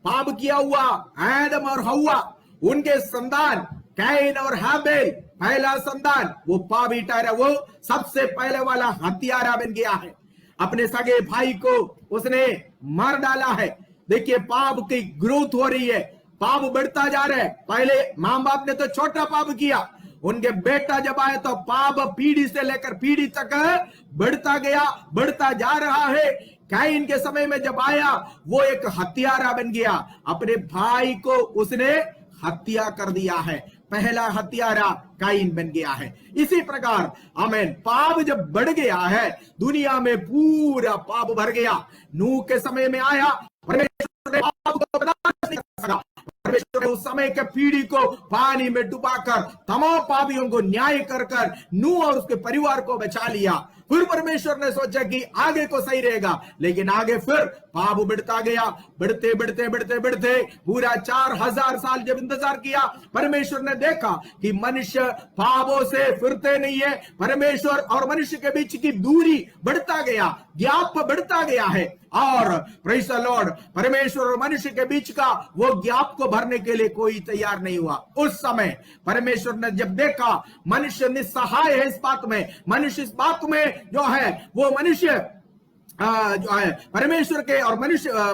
पाप किया हुआ आदम और हव्वा, उनके संतान कैन और हाबेल, पहला संतान वो पापी ठहरा। वो सबसे पहले वाला हत्यारा बन गया है। अपने सगे भाई को उसने मार डाला है। देखिए पाप की ग्रोथ हो रही है, पाप बढ़ता जा रहा है। पहले मां बाप ने तो छोटा पाप किया, उनके बेटा जब आए तो पाप पीढ़ी से लेकर पीढ़ी तक बढ़ता गया, बढ़ता जा रहा है। कैन के समय में जब आया वो एक हत्यारा बन गया, अपने भाई को उसने हत्या कर दिया है। पहला हत्यारा काइन बन गया है। इसी प्रकार आमीन, पाप जब बढ़ गया है, दुनिया में पूरा पाप भर गया। नूह के समय में आया, परमेश्वर ने पाप को बर्दाश्त नहीं कर सका। परमेश्वर ने उस समय के पीढ़ी को पानी में डुबाकर तमाम पापियों को न्याय कर कर नूह और उसके परिवार को बचा लिया। फिर परमेश्वर ने सोचा कि आगे को सही रहेगा, लेकिन आगे फिर पाप बढ़ता गया। बढ़ते बढ़ते बढ़ते बढ़ते पूरा 4000 साल जब इंतजार किया, परमेश्वर ने देखा कि मनुष्य पापों से फिरते नहीं है। परमेश्वर और मनुष्य के बीच की दूरी बढ़ता गया, गैप बढ़ता गया है। और प्रेज़ द लॉर्ड, परमेश्वर और मनुष्य के बीच का वो गैप को भरने के लिए कोई तैयार नहीं हुआ। उस समय परमेश्वर ने जब देखा मनुष्य निस्सहाय है इस बात में, मनुष्य इस बात में जो है वो मनुष्य जो है परमेश्वर के और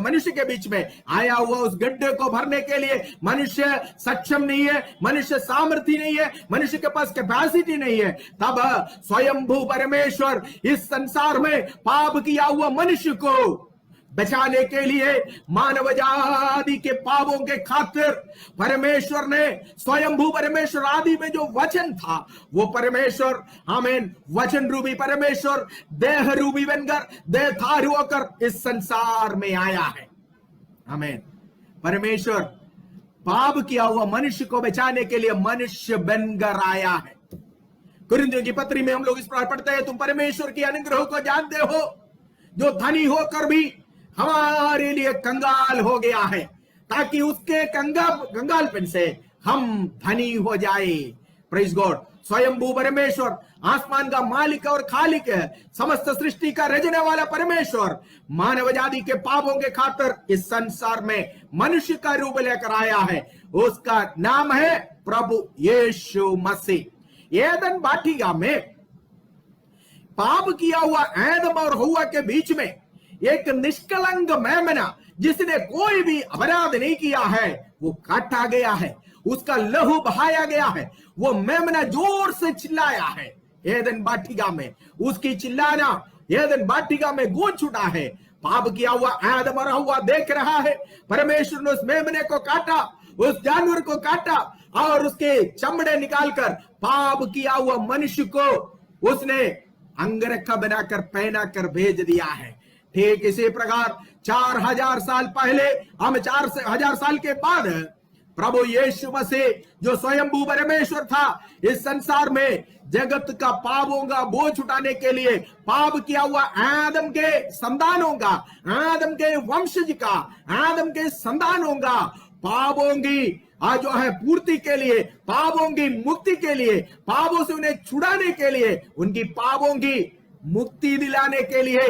मनुष्य के बीच में आया हुआ उस गड्ढे को भरने के लिए मनुष्य सक्षम नहीं है, मनुष्य सामर्थ्य नहीं है, मनुष्य के पास कैपेसिटी नहीं है। तब स्वयंभू परमेश्वर इस संसार में पाप किया हुआ मनुष्य को बचाने के लिए, मानव जाति के पापों के खातिर परमेश्वर ने, स्वयंभू परमेश्वर आदि में जो वचन था वो परमेश्वर, आमीन, वचन रूपी परमेश्वर देह रूपी बनकर, देहधारी होकर इस संसार में आया है। आमीन। परमेश्वर पाप किया हुआ मनुष्य को बचाने के लिए मनुष्य बनकर आया है। कुरिन्थियों की पत्री में हम लोग इस प्रकार पढ़ते हैं, तुम परमेश्वर की अनुग्रह को जानते हो, जो धनी होकर भी हमारे लिए कंगाल हो गया है, ताकि उसके कंगालपन से हम धनी हो जाए। Praise God. स्वयंभू परमेश्वर, आसमान का मालिक और खालिक है, समस्त सृष्टि का रचने वाला परमेश्वर मानव जाति के पापों के खातिर इस संसार में मनुष्य का रूप लेकर आया है। उसका नाम है प्रभु यीशु मसीह। एदन वाटिका में पाप किया हुआ आदम और हव्वा के बीच में एक निष्कलंक मेमना, जिसने कोई भी अपराध नहीं किया है, वो काटा गया है, उसका लहू बहाया गया है। वो मेमना जोर से चिल्लाया है एदन वाटिका में, उसकी चिल्लाना एदन वाटिका में गूंज उठा है। पाप किया हुआ आदम और हव्वा देख रहा है, परमेश्वर ने उस मेमने को काटा, उस जानवर को काटा और उसके चमड़े निकालकर पाप किया हुआ मनुष्य को उसने अंगरखा बनाकर पहना कर भेज दिया है। ठीक इसी प्रकार 4000 साल पहले, हम 4000 साल के बाद प्रभु यीशु मसीह जो स्वयंभू परमेश्वर था, इस संसार में जगत का पापों का बोझ उठाने के लिए पाप किया हुआ आदम के संतानों का, आदम के वंशज का, आदम के संतानों का पापों की जो है पूर्ति के लिए, पापों की मुक्ति के लिए, पापों से उन्हें छुड़ाने के लिए, उनकी पापों की मुक्ति दिलाने के लिए,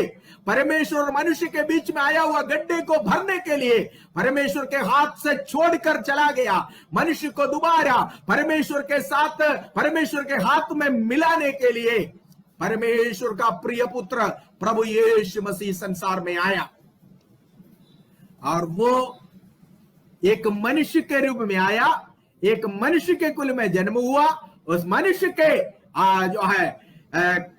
परमेश्वर और मनुष्य के बीच में आया हुआ गड्ढे को भरने के लिए परमेश्वर के हाथ से छोड़कर चला गया। मनुष्य को दोबारा परमेश्वर के साथ, परमेश्वर के हाथ में मिलाने के लिए परमेश्वर का प्रिय पुत्र प्रभु यीशु मसीह संसार में आया और वो एक मनुष्य के रूप में आया, एक मनुष्य के कुल में जन्म हुआ, उस मनुष्य के जो है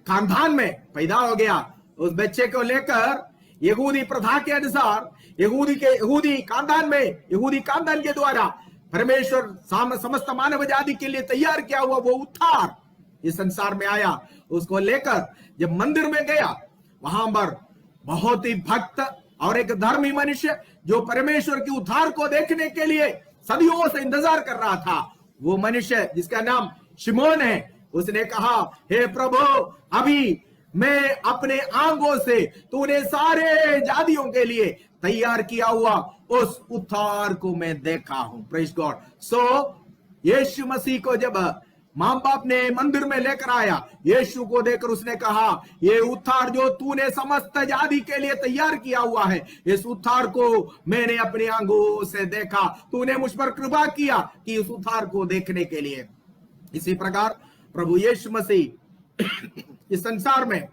खानदान में पैदा हो गया। उस बच्चे को लेकर यहूदी प्रथा के अनुसार यहूदी खानदान में, यहूदी खानदान के द्वारा परमेश्वर समस्त मानव जाति के लिए तैयार किया हुआ वो उद्धार इस संसार में आया। उसको लेकर जब मंदिर में गया, वहां पर बहुत ही भक्त और एक धर्मी मनुष्य जो परमेश्वर की उद्धार को देखने के लिए सदियों से इंतजार कर रहा था, वो मनुष्य जिसका नाम शिमोन है, उसने कहा, हे प्रभु, अभी मैं अपने आंखों से तूने सारे जातियों के लिए तैयार किया हुआ उस उद्धार को मैं देखा हूं। Praise God. सो यीशु मसीह को जब मां बाप ने मंदिर में लेकर आया, यीशु को देखकर उसने कहा, ये उद्धार जो तूने समस्त जाति के लिए तैयार किया हुआ है, इस उद्धार को मैंने अपनी आंखों से देखा, तूने मुझ पर कृपा किया कि इस उद्धार को देखने के लिए। इसी प्रकार प्रभु यीशु मसीह इस संसार में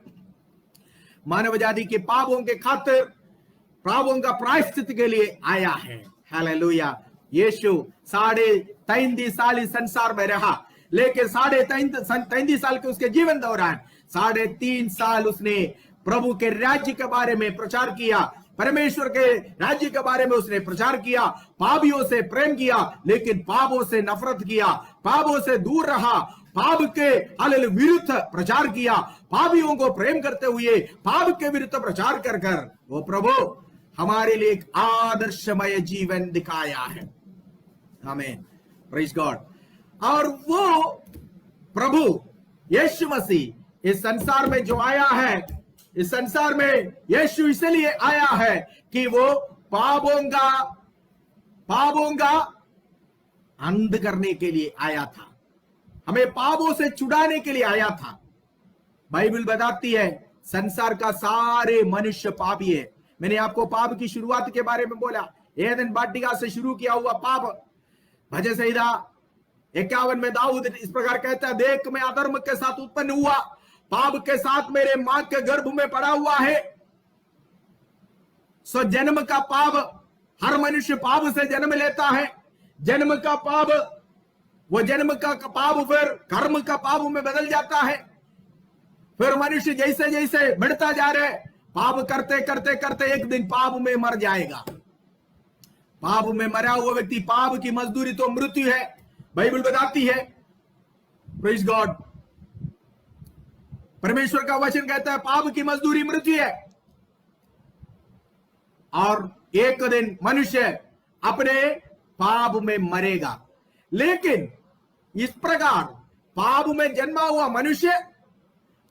मानव जाति के पापों के खातिर पापों का प्रायश्चित के लिए आया है। हालेलुया। यीशु 33.5 साल इस संसार में रहा, लेकिन 33.5 साल के उसके जीवन दौरान 3.5 साल उसने प्रभु के राज्य के बारे में प्रचार किया, परमेश्वर के राज्य के बारे में उसने प्रचार किया, पापियों से प्रेम किया, लेकिन पापों से नफरत किया, पापों से दूर रहा, पाप के विरुद्ध प्रचार किया, पापियों को प्रेम करते हुए पाप के विरुद्ध प्रचार कर कर वो प्रभु हमारे लिए एक आदर्शमय जीवन दिखाया है। आमीन, प्रेज गॉड। और वो प्रभु यीशु मसीह इस संसार में जो आया है, इस संसार में यीशु इसलिए आया है कि वो पापों का अंत करने के लिए आया था, हमें पापों से छुड़ाने के लिए आया था। बाइबल बताती है संसार का सारे मनुष्य पापी है। मैंने आपको पाप की शुरुआत के बारे में बोला, एदन वाटिका से शुरू किया हुआ पाप। भजन संहिता 51 में दाऊद इस प्रकार कहता है, देख मैं अधर्म के साथ उत्पन्न हुआ, पाप के साथ मेरे मां के गर्भ में पड़ा हुआ है। सो जन्म का पाप, हर मनुष्य पाप से जन्म लेता है। जन्म का पाप, वो जन्म का पाप फिर कर्म का पाप में बदल जाता है। फिर मनुष्य जैसे जैसे बढ़ता जा रहा है, पाप करते करते करते एक दिन पाप में मर जाएगा। पाप में मरा हुआ व्यक्ति, पाप की मजदूरी तो मृत्यु है, बाइबल बताती है। Praise God. परमेश्वर का वचन कहता है पाप की मजदूरी मृत्यु है, और एक दिन मनुष्य अपने पाप में मरेगा। लेकिन इस प्रकार पाप में जन्मा हुआ मनुष्य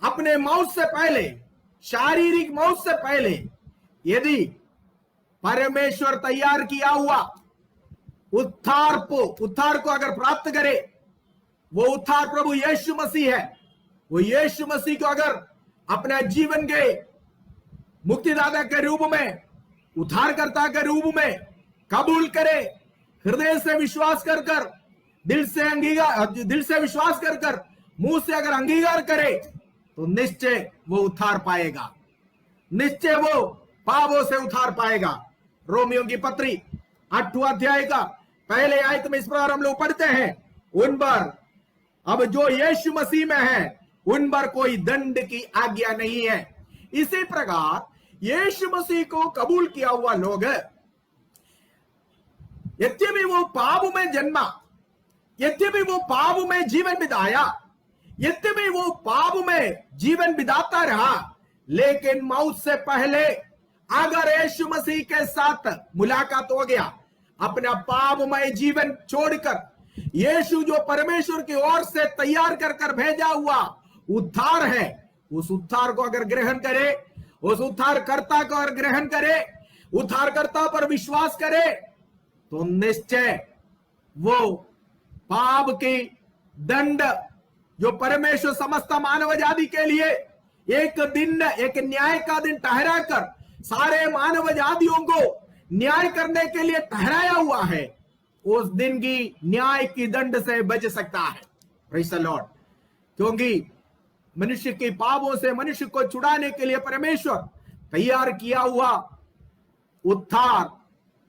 अपने मौत से पहले, शारीरिक मौत से पहले, यदि परमेश्वर तैयार किया हुआ उद्धार को अगर प्राप्त करे, वो उद्धार प्रभु यीशु मसीह है। वो यीशु मसीह को अगर अपने जीवन के मुक्तिदाता के रूप में, उद्धारकर्ता के रूप में कबूल करे, हृदय से विश्वास कर कर, दिल से विश्वास कर कर, मुंह से अगर अंगीकार करे, तो निश्चय वो उद्धार पाएगा, निश्चय वो पापों से उद्धार पाएगा। रोमियो की पत्री 8वां अध्याय का पहले आयत में इस प्रकार हम लोग पढ़ते हैं, उन पर अब जो यीशु मसीह में है उन पर कोई दंड की आज्ञा नहीं है। इसी प्रकार यीशु मसीह को कबूल किया हुआ लोग, यद्यपि वो पाप में जन्मा, यद्यपि वो पाप में जीवन बिताया, यद्यपि वो पाप में जीवन बिताता रहा, लेकिन मौत से पहले अगर यीशु मसीह के साथ मुलाकात हो गया, अपना पापमय जीवन छोड़कर यीशु जो परमेश्वर की ओर से तैयार कर कर भेजा हुआ उद्धार है, उस उद्धार को अगर ग्रहण करे, उस उद्धारकर्ता को अगर ग्रहण करे, उद्धारकर्ता पर विश्वास करे, तो निश्चय वो पाप की दंड जो परमेश्वर समस्त मानव जाति के लिए एक दिन, एक न्याय का दिन ठहरा कर सारे मानव जातियों को न्याय करने के लिए ठहराया हुआ है, उस दिन की न्याय की दंड से बच सकता है। Praise the Lord. क्योंकि मनुष्य के पापों से मनुष्य को छुड़ाने के लिए परमेश्वर तैयार किया हुआ उद्धार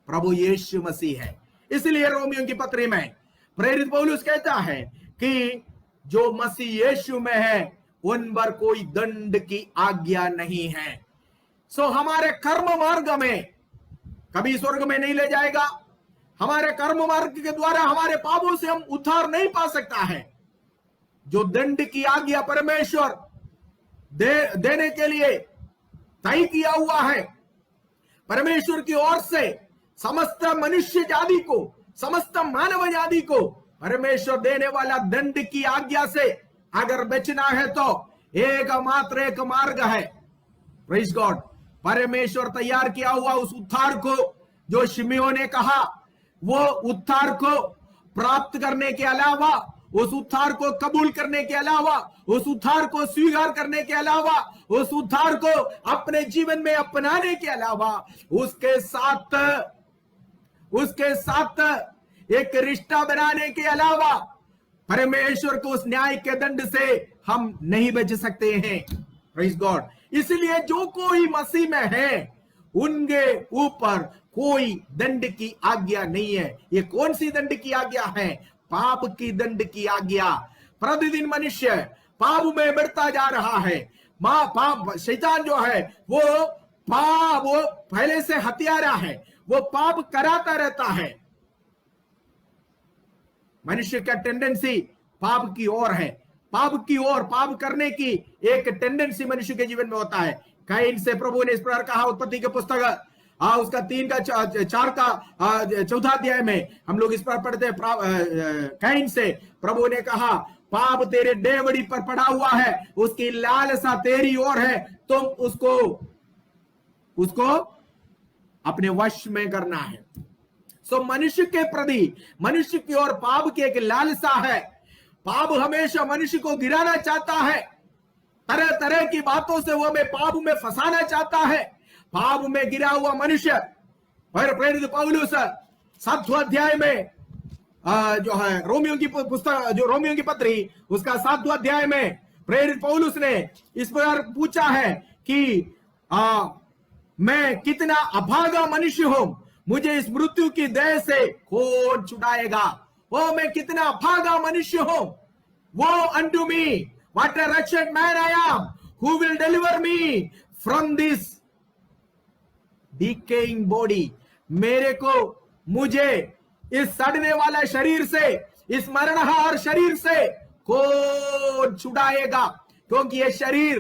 प्रभु यीशु मसीह है। इसलिए रोमियो की पत्री में प्रेरित पौलुस कहता है कि जो मसीह यीशु में है उन पर कोई दंड की आज्ञा नहीं है। सो हमारे कर्म मार्ग में कभी स्वर्ग में नहीं ले जाएगा। हमारे कर्म मार्ग के द्वारा हमारे पापों से हम उद्धार नहीं पा सकता है। जो दंड की आज्ञा परमेश्वर देने के लिए तय किया हुआ है परमेश्वर की ओर से, समस्त मनुष्य जाति को, समस्त मानव जाति को परमेश्वर देने वाला दंड की आज्ञा से अगर बचना है तो एकमात्र एक मार्ग है। Praise God. परमेश्वर तैयार किया हुआ उस उद्धार को, जो शिमियोन ने कहा, वो उद्धार को प्राप्त करने के अलावा, उस उद्धार को कबूल करने के अलावा, उस उद्धार को स्वीकार करने के अलावा, उस उद्धार को अपने जीवन में अपनाने के अलावा, उसके साथ एक रिश्ता बनाने के अलावा परमेश्वर को उस न्याय के दंड से हम नहीं बच सकते हैं। Praise God. इसलिए जो कोई मसीह में है उनके ऊपर कोई दंड की आज्ञा नहीं है। ये कौन सी दंड की आज्ञा है? पाप की दंड की आज्ञा। प्रतिदिन मनुष्य पाप में बढ़ता जा रहा है। पाप शैतान जो है वो पाप, वो पहले से हत्यारा है, वो पाप कराता रहता है। मनुष्य का टेंडेंसी पाप की ओर है, पाप की ओर, पाप करने की एक टेंडेंसी मनुष्य के जीवन में होता है। कैन से प्रभु ने इस प्रकार कहा, उत्पत्ति के पुस्तक उसका 3 का 4 का 14 अध्याय में हम लोग इस पर पढ़ते हैं। कैन से प्रभु ने कहा, पाप तेरे डेवड़ी पर पड़ा हुआ है, उसकी लालसा तेरी ओर है, तुम उसको अपने वश में करना है। सो मनुष्य के प्रति, मनुष्य की ओर पाप की एक लालसा है। पाप हमेशा मनुष्य को गिराना चाहता है, तरह तरह की बातों से वो हमें पाप में फंसाना चाहता है। पाप में गिरा हुआ मनुष्य, और प्रेरित पौलुस 7वां अध्याय में जो है रोमियो की पुस्तक, जो रोमियो की पत्री, उसका 7वां अध्याय में प्रेरित पौलुस ने इस प्रकार पूछा है कि मैं कितना अभागा मनुष्य हूं, मुझे इस मृत्यु की देह से कौन छुड़ाएगा। ओ मैं कितना अभागा मनुष्य हूं, वो unto me what a wretched man I am, who will deliver me from this decaying body। मेरे को, मुझे इस सड़ने वाला शरीर से, इस मरणहार शरीर से कौन छुड़ाएगा। क्योंकि ये शरीर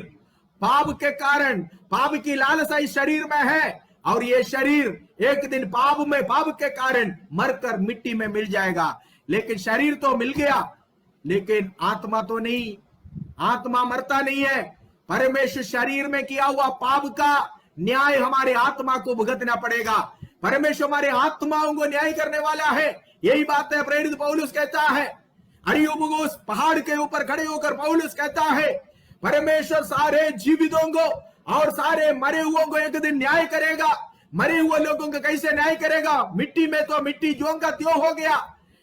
पाप के कारण, पाप की लालसा इस शरीर में है, और ये शरीर एक दिन पाप के कारण मरकर मिट्टी में मिल जाएगा। लेकिन शरीर तो मिल गया, लेकिन आत्मा तो नहीं, आत्मा मरता नहीं है। परमेश्वर शरीर में किया हुआ पाप का न्याय हमारे आत्मा को भुगतना पड़ेगा। परमेश्वर हमारे आत्माओं को न्याय करने वाला है। यही बात है प्रेरित पौलुस कहता है। अरियुबुगुस पहाड़ के ऊपर खड़े होकर पौलुस कहता है, परमेश्वर सारे जीवितों को और सारे मरे हुओं को एक दिन न्याय करेगा। मरे हुए लोगों का कैसे न्याय करेगा? मिट्टी में तो मिट्टी ज्यों का त्यों हो गया,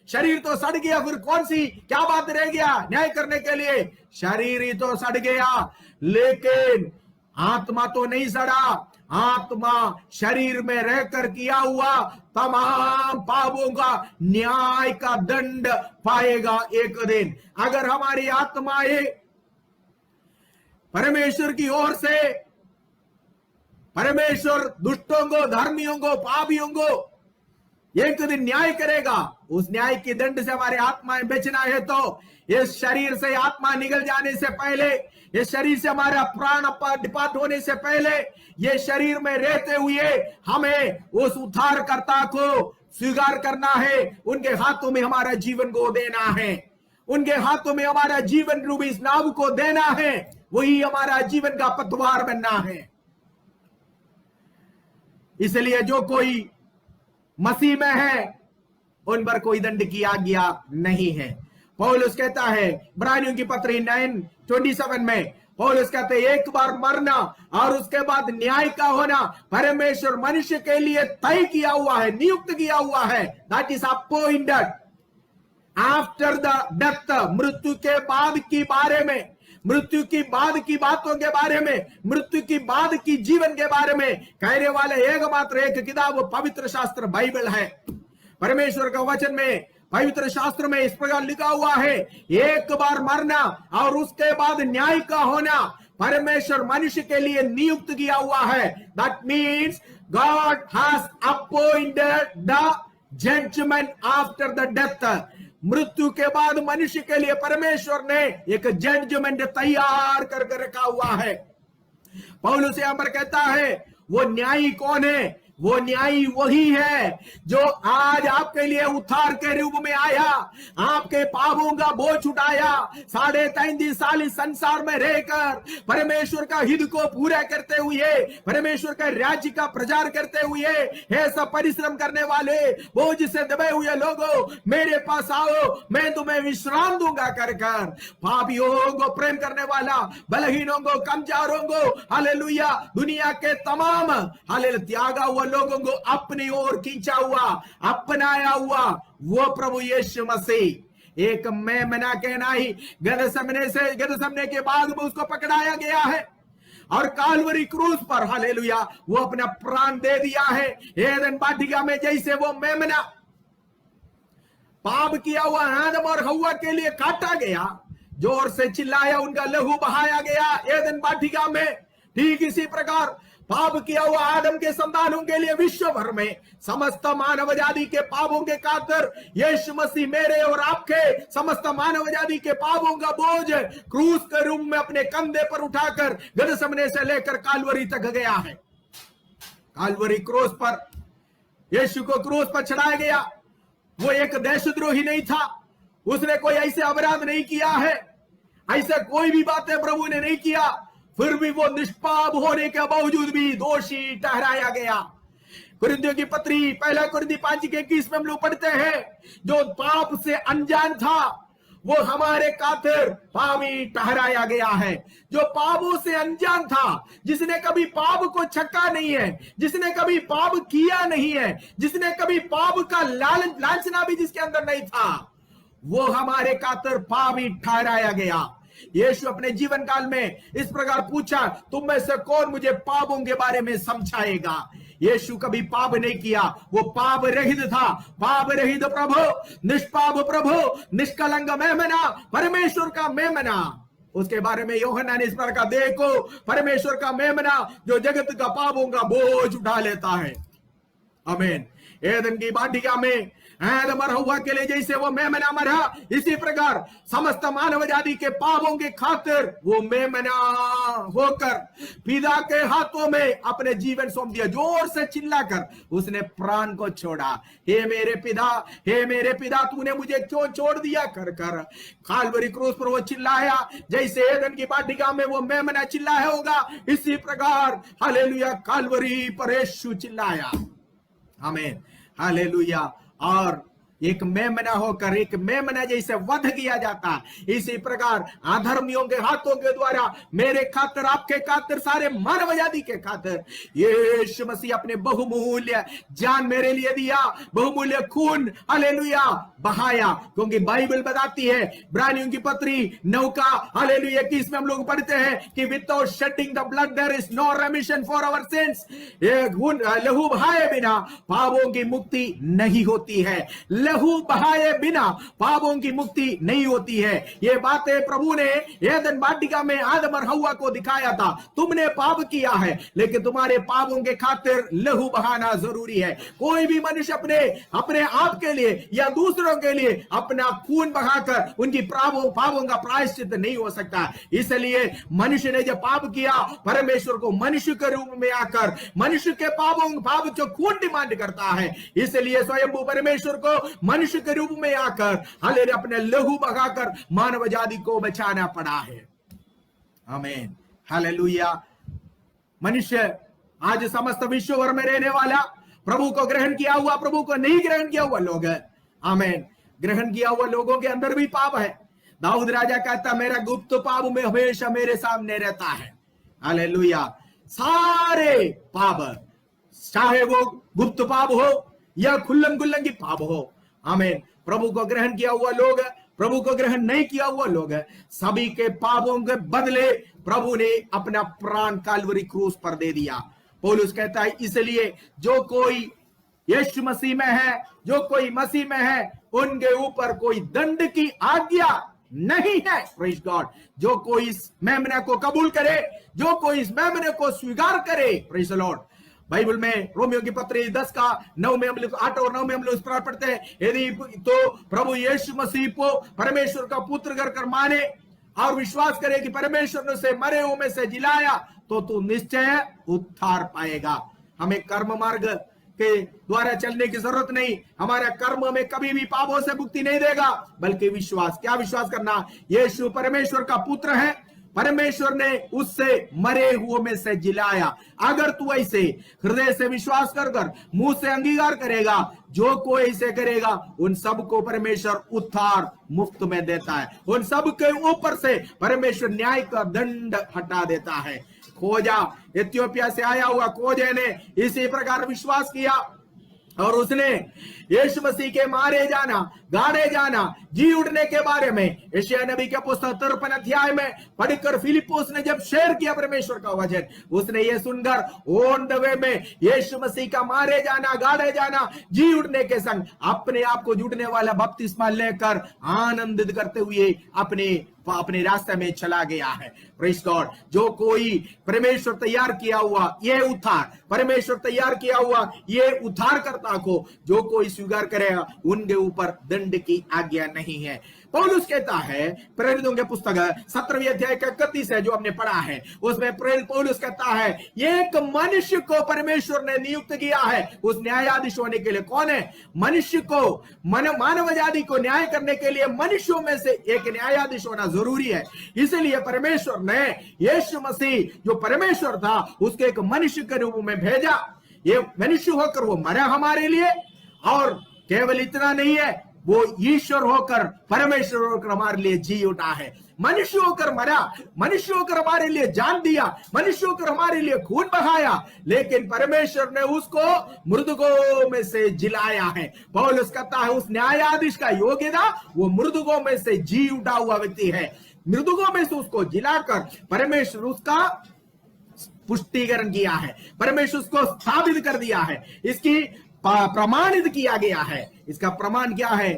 शरीर तो सड़ गया, फिर कौन सी क्या बात रह गया न्याय करने के लिए? शरीर ही तो सड़ गया, लेकिन आत्मा तो नहीं सड़ा। आत्मा शरीर में रहकर किया हुआ तमाम पापों का न्याय का दंड पाएगा एक दिन। अगर हमारी आत्माएं परमेश्वर की ओर से, परमेश्वर दुष्टों को, धर्मियों को, पापियों को एक दिन न्याय करेगा। उस न्याय के दंड से हमारे आत्माएं बचना है तो इस शरीर से आत्मा निकल जाने से पहले, इस शरीर से हमारा प्राण डिपार्ट होने से पहले, ये शरीर में रहते हुए हमें उस उद्धारकर्ता को स्वीकार करना है। उनके हाथों में हमारा जीवन को देना है, उनके हाथों में हमारा जीवन रूपी इस नाव को देना है। वही हमारा जीवन का पतवार बनना है। इसलिए जो कोई मसीह में है उन पर कोई दंड की आज्ञा नहीं है। पौलुस कहता है इब्रानियों की पत्री 9:27 में, पौलुस कहते हैं एक बार मरना और उसके बाद न्याय का होना परमेश्वर मनुष्य के लिए तय किया हुआ है, नियुक्त किया हुआ है। That is appointed after the death. मृत्यु के बाद की बारे में, मृत्यु की बाद की बातों के बारे में, मृत्यु की बाद की जीवन के बारे में कहने वाले एकमात्र एक किताब पवित्र शास्त्र बाइबल है। परमेश्वर का वचन में, पवित्र शास्त्र में इस प्रकार लिखा हुआ है, एक बार मरना और उसके बाद न्याय का होना परमेश्वर मनुष्य के लिए नियुक्त किया हुआ है। That means God has appointed the judgement after the death. मृत्यु के बाद मनुष्य के लिए परमेश्वर ने एक जजमेंट तैयार करके रखा हुआ है। पौलुस यहां पर कहता है वो न्यायी कौन है? वो न्यायी वही है जो आज आपके लिए उद्धार के रूप में आया, आपके पापों का बोझ उठाया, 3.5 साल इस संसार में रहकर परमेश्वर का हित को पूरा करते हुए, परमेश्वर के राज्य का प्रचार करते हुए, ऐसा परिश्रम करने वाले, बोझ से दबे हुए लोगों, मेरे पास आओ, मैं तुम्हें विश्राम दूंगा कर पापियों को प्रेम करने वाला, बलहीनों को, कमजोरों को, हालेलुया, दुनिया के तमाम हालेलुया त्यागा हुआ लोगों को अपनी ओर खींचा हुआ, अपनाया हुआ वो प्रभु यीशु मसीह एक मेमना के नहीं, गदसमने के बाद में उसको पकड़ाया गया है और कालवरी क्रूस पर हालेलुया वो अपना प्राण दे दिया है। एदन वाटिका में जैसे वो मेमना पाप किया हुआ आदम और हव्वा के लिए काटा गया, जोर से चिल्लाया, उनका लहू बहाया गया एदन वाटिका में, ठीक इसी प्रकार पाप किया हुआ आदम के संतानों के लिए विश्व भर में समस्त मानव जाति के पापों के खातिर यीशु मसीह मेरे और आपके समस्त मानव जाति के पापों का बोझ क्रूस के रूप में अपने कंधे पर उठाकर गदसमने से लेकर कालवरी तक गया है। कालवरी क्रूस पर यीशु को क्रूस पर चढ़ाया गया। वो एक देशद्रोही नहीं था, उसने कोई ऐसे अपराध नहीं किया है, ऐसे कोई भी बातें प्रभु ने नहीं किया, फिर भी वो निष्पाप होने के बावजूद भी दोषी ठहराया गया। कुरिन्थियों की पत्री पहला कुरिन्थी 5:21 में हम लोग पढ़ते हैं, जो पाप से अनजान था वो हमारे खातिर पापी ठहराया गया है। जो पापों से अनजान था, जिसने कभी पाप को छक्का नहीं है, जिसने कभी पाप किया नहीं है, जिसने कभी पाप का लालचना भी जिसके अंदर नहीं था, वो हमारे खातिर पापी ठहराया गया। यीशु अपने जीवन काल में इस प्रकार पूछा, तुम में से कौन मुझे पापों के बारे में समझाएगा। यीशु कभी पाप नहीं किया, वो पाप रहित था। पाप रहित प्रभु, निष्पाप प्रभु, निष्कलंक मेमना, परमेश्वर का मेमना। उसके बारे में यूहन्ना ने इस प्रकार, देखो परमेश्वर का मेमना जो जगत का पापों का बोझ उठा लेता है। आमीन। एदन की वाटिका में आदम और हव्वा के लिए जैसे वो मेमना मरा, इसी प्रकार समस्त मानव जाति के पापों के खातिर वो मेमना होकर पिता के हाथों में अपने जीवन सौंप दिया। जोर से चिल्लाकर उसने प्राण को छोड़ा, हे मेरे पिता, हे मेरे पिता, तूने मुझे क्यों छोड़ दिया कर कर। कालवरी क्रूस पर वो चिल्लाया, जैसे एदन की वाटिका में वो मेमना चिल्लाया होगा, इसी प्रकार हालेलुया कालवरी पर यीशु चिल्लाया। आमीन, हालेलुया। और एक मेमना होकर एक मेमना जैसे वध किया जाता, इसी प्रकार अधर्मियों के हाथों के द्वारा मेरे खातिर, आपके खातिर, सारे मानव जाति के खातिर यीशु मसीह अपने बहुमूल्य जान मेरे लिए दिया, बहुमूल्य खून हालेलुया बहाया। क्योंकि बाइबल बताती है, इब्रानियों की पत्री 9 का हालेलुया 21 में हम लोग पढ़ते हैं कि without shedding the blood there is no remission for our sins. लहू बहाए बिना पापों की मुक्ति नहीं होती है। लहू बहाए बिना पापों की मुक्ति नहीं होती है। ये बातें प्रभु ने एदन वाटिका में आदम और हव्वा को दिखाया था। तुमने पाप किया है, लेकिन तुम्हारे पापों के खातिर लहू बहाना जरूरी है। कोई भी मनुष्य अपने आप के लिए या दूसरों के लिए अपना खून बहाकर उनकी पापों का प्रायश्चित नहीं हो सकता। इसलिए मनुष्य ने जब पाप किया, परमेश्वर को मनुष्य के रूप में आकर मनुष्य के पाप जो खून डिमांड करता है, इसलिए स्वयं परमेश्वर को मनुष्य के रूप में आकर हालेलुया अपने लहू बहाकर मानव जाति को बचाना पड़ा है। आमीन, हालेलुया। मनुष्य आज समस्त विश्व भर में रहने वाला, प्रभु को ग्रहण किया हुआ, प्रभु को नहीं ग्रहण किया हुआ लोग है। आमीन। ग्रहण किया हुआ लोगों के अंदर भी पाप है। दाऊद राजा कहता, मेरा गुप्त पाप में हमेशा मेरे सामने रहता है। हालेलुया। सारे पाप, चाहे वो गुप्त पाप हो या खुल्लम गुल्लम की पाप हो, आमीन, प्रभु को ग्रहण किया हुआ लोग, प्रभु को ग्रहण नहीं किया हुआ लोग, सभी के पापों के बदले प्रभु ने अपना प्राण कालवरी क्रूस पर दे दिया। पौलुस कहता है, इसलिए जो कोई यीशु मसीह में है, जो कोई मसीह में है, उनके ऊपर कोई दंड की आज्ञा नहीं है। Praise God. जो कोई इस मेमने को कबूल करे, जो कोई इस मेमने को स्वीकार करे, प्रेज द लॉर्ड। बाइबल में रोमियो की पत्री 10 का 9 में हम लोग 8 और 9 में हम लोग इस प्रकार पढ़ते हैं, यदि तो प्रभु यीशु मसीह को परमेश्वर का पुत्र कर माने और विश्वास करे कि परमेश्वर ने उसे मरे हुए में से जिलाया, तो तू निश्चय उद्धार पाएगा। हमें कर्म मार्ग के द्वारा चलने की जरूरत नहीं। हमारा कर्म में कभी भी पापों से मुक्ति नहीं देगा, बल्कि विश्वास। क्या विश्वास करना? यीशु परमेश्वर का पुत्र है, परमेश्वर ने उससे मरे हुए में से जिलाया। अगर तू ऐसे हृदय से विश्वास कर मुंह से अंगीकार करेगा, जो कोई ऐसे करेगा उन सबको परमेश्वर उद्धार मुफ्त में देता है। उन सब के ऊपर से परमेश्वर न्याय का दंड हटा देता है। खोजा, इथियोपिया से आया हुआ खोजे ने इसी प्रकार विश्वास किया और उसने यीशु मसीह के मारे जाना, गाड़े जाना, जी उठने के बारे में यशायाह नबी के पुस्तक 53 अध्याय में पढ़कर फिलिप्पुस ने जब शेयर किया परमेश्वर का वचन, उसने ये सुनकर ऑन द वे में यीशु मसीह का मारे जाना, गाड़े जाना, जी उठने के संग अपने आप को जुटने वाला बपतिस्मा लेकर आनंदित करते हुए अपने वह अपने रास्ते में चला गया है। Praise God. जो कोई परमेश्वर तैयार किया हुआ ये उद्धार, परमेश्वर तैयार किया हुआ ये उद्धारकर्ता को जो कोई स्वीकार करेगा उनके ऊपर दंड की आज्ञा नहीं है। पौलुस कहता है प्रेरितों के पुस्तक 17वें अध्याय का 31 है जो हमने पढ़ा है, उसमें प्रेरित पौलुस कहता है एक मनुष्य को परमेश्वर ने नियुक्त किया है उस न्यायाधीश होने के लिए। कौन है? मनुष्य को, मानव जाति को न्याय करने के लिए मनुष्यों में से एक न्यायाधीश होना जरूरी है। इसलिए परमेश्वर ने यीशु मसीह जो परमेश्वर था उसके एक मनुष्य के रूप में भेजा। ये मनुष्य होकर वो मरा हमारे लिए, और केवल इतना नहीं है, वो ईश्वर होकर, परमेश्वर होकर हमारे लिए जी उठा है। मनुष्य होकर मरा, मनुष्य होकर हमारे लिए जान दिया, मनुष्य होकर हमारे लिए खून बहाया, लेकिन परमेश्वर ने उसको मृतकों में से जिलाया है। पौलुस कहता है उस न्यायाधीश का योग्यता वो मृतकों में से जी उठा हुआ व्यक्ति है। मृतकों में से उसको जिलाकर परमेश्वर उसका पुष्टिकरण किया है, परमेश्वर उसको स्थापित कर दिया है, इसकी प्रमाणित किया गया है। इसका प्रमाण क्या है?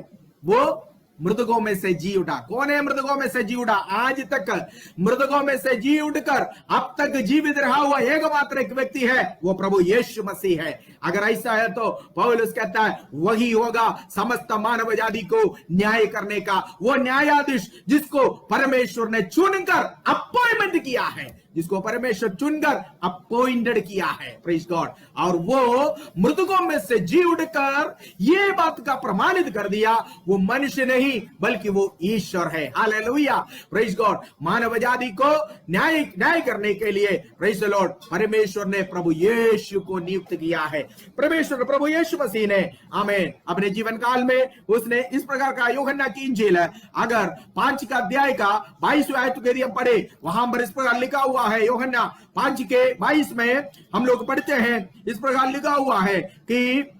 वो मृतकों में से जी उठा। कौन है मृतकों में से जी उठा? आज तक मृतकों में से जी उठकर अब तक जीवित रहा हुआ एकमात्र एक व्यक्ति है, वो प्रभु यीशु मसीह है। अगर ऐसा है तो पौलुस कहता है वही होगा समस्त मानव जाति को न्याय करने का वो न्यायाधीश जिसको परमेश्वर ने चुनकर अपॉइंटमेंट किया है, जिसको परमेश्वर चुनकर अपॉइंटेड किया है। Praise God. और वो मृतकों में से जी उठकर ये बात का प्रमाणित कर दिया वो मनुष्य नहीं बल्कि वो ईश्वर है। हालेलुया। Praise God. मानव जाति को न्याय करने के लिए प्रेज द लॉर्ड परमेश्वर ने प्रभु यीशु को नियुक्त किया है। परमेश्वर प्रभु यीशु मसीह ने आमीन अपने जीवन काल में उसने इस प्रकार का यूहन्ना की इंजील अगर 5 का अध्याय का 22वें आयत को यदि हम पढ़े वहां पर इस प्रकार लिखा हुआ है, यूहन्ना 5 के 22 में हम लोग पढ़ते हैं, इस प्रकार लिखा हुआ है कि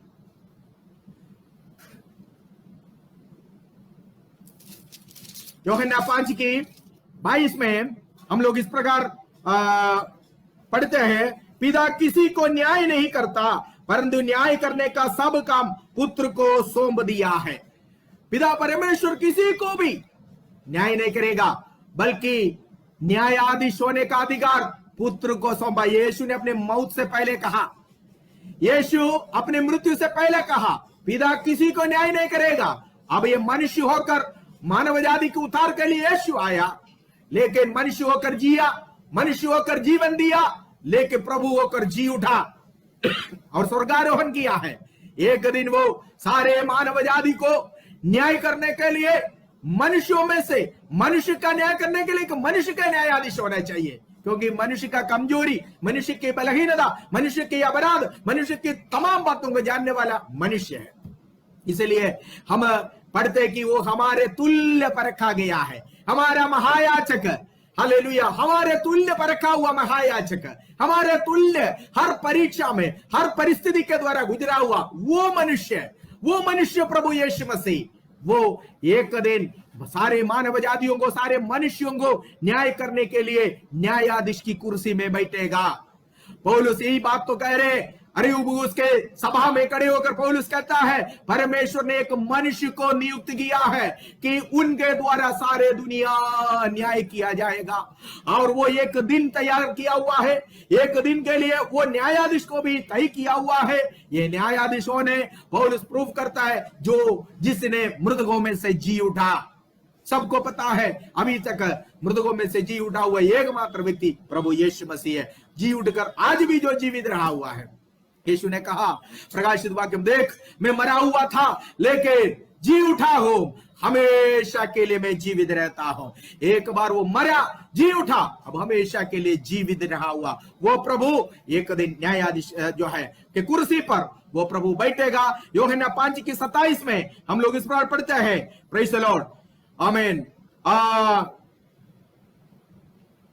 यूहन्ना 5 की 22 में हम लोग इस प्रकार पढ़ते हैं, पिता किसी को न्याय नहीं करता परंतु न्याय करने का सब काम पुत्र को सौंप दिया है। पिता परमेश्वर किसी को भी न्याय नहीं करेगा बल्कि न्यायाधीश होने का अधिकार पुत्र को सौंपा। यीशु ने अपने मौत से पहले कहा, यीशु अपने मृत्यु से पहले कहा पिता किसी को न्याय नहीं करेगा। अब ये मनुष्य होकर मानव जाति के उद्धार के लिए यीशु आया, लेकिन मनुष्य होकर जिया, मनुष्य होकर जीवन दिया, लेकिन प्रभु होकर जी उठा और स्वर्गारोहण किया है। एक दिन वो सारे मानव जाति को न्याय करने के लिए मनुष्यों में से मनुष्य का न्याय करने के लिए मनुष्य का न्यायाधीश होना चाहिए, क्योंकि मनुष्य का कमजोरी, मनुष्य की बलहीनता, मनुष्य के अपराध, मनुष्य की तमाम बातों को जानने वाला मनुष्य है। इसलिए हम पढ़ते कि वो हमारे तुल्य परखा गया है, हमारा महायाचक, हालेलुया, हमारे तुल्य परखा हुआ महायाचक, हमारे तुल्य हर परीक्षा में हर परिस्थिति के द्वारा गुजरा हुआ वो मनुष्य प्रभु यीशु मसीह, वो एक दिन सारे मानव जातियों को, सारे मनुष्यों को न्याय करने के लिए न्यायाधीश की कुर्सी में बैठेगा। पौलुस यही बात तो कह रहे, अरियुबुस के सभा में खड़े होकर पौलुस कहता है परमेश्वर ने एक मनुष्य को नियुक्त किया है कि उनके द्वारा सारे दुनिया न्याय किया जाएगा, और वो एक दिन तैयार किया हुआ है, एक दिन के लिए वो न्यायाधीश को भी तय किया हुआ है। ये न्यायाधीशों ने पौलुस प्रूफ करता है जिसने मृतकों में से जी उठा। सबको पता है अभी तक मृतकों में से जी उठा हुआ एकमात्र व्यक्ति प्रभु यीशु मसीह है, जी उठकर आज भी जो जीवित रहा हुआ है। यीशु ने कहा प्रकाशित वाक्य में, देख मैं मरा हुआ था लेकिन जी उठा हूं, हमेशा के लिए मैं जीवित रहता हूं। एक बार वो मरा, जी उठा, अब हमेशा के लिए जीवित रहा हुआ वो प्रभु एक दिन न्यायाधीश जो है कि कुर्सी पर वो प्रभु बैठेगा। यूहन्ना 5 की 27 में हम लोग इस प्रकार पढ़ते हैं, प्रेज़ द लॉर्ड, आमीन।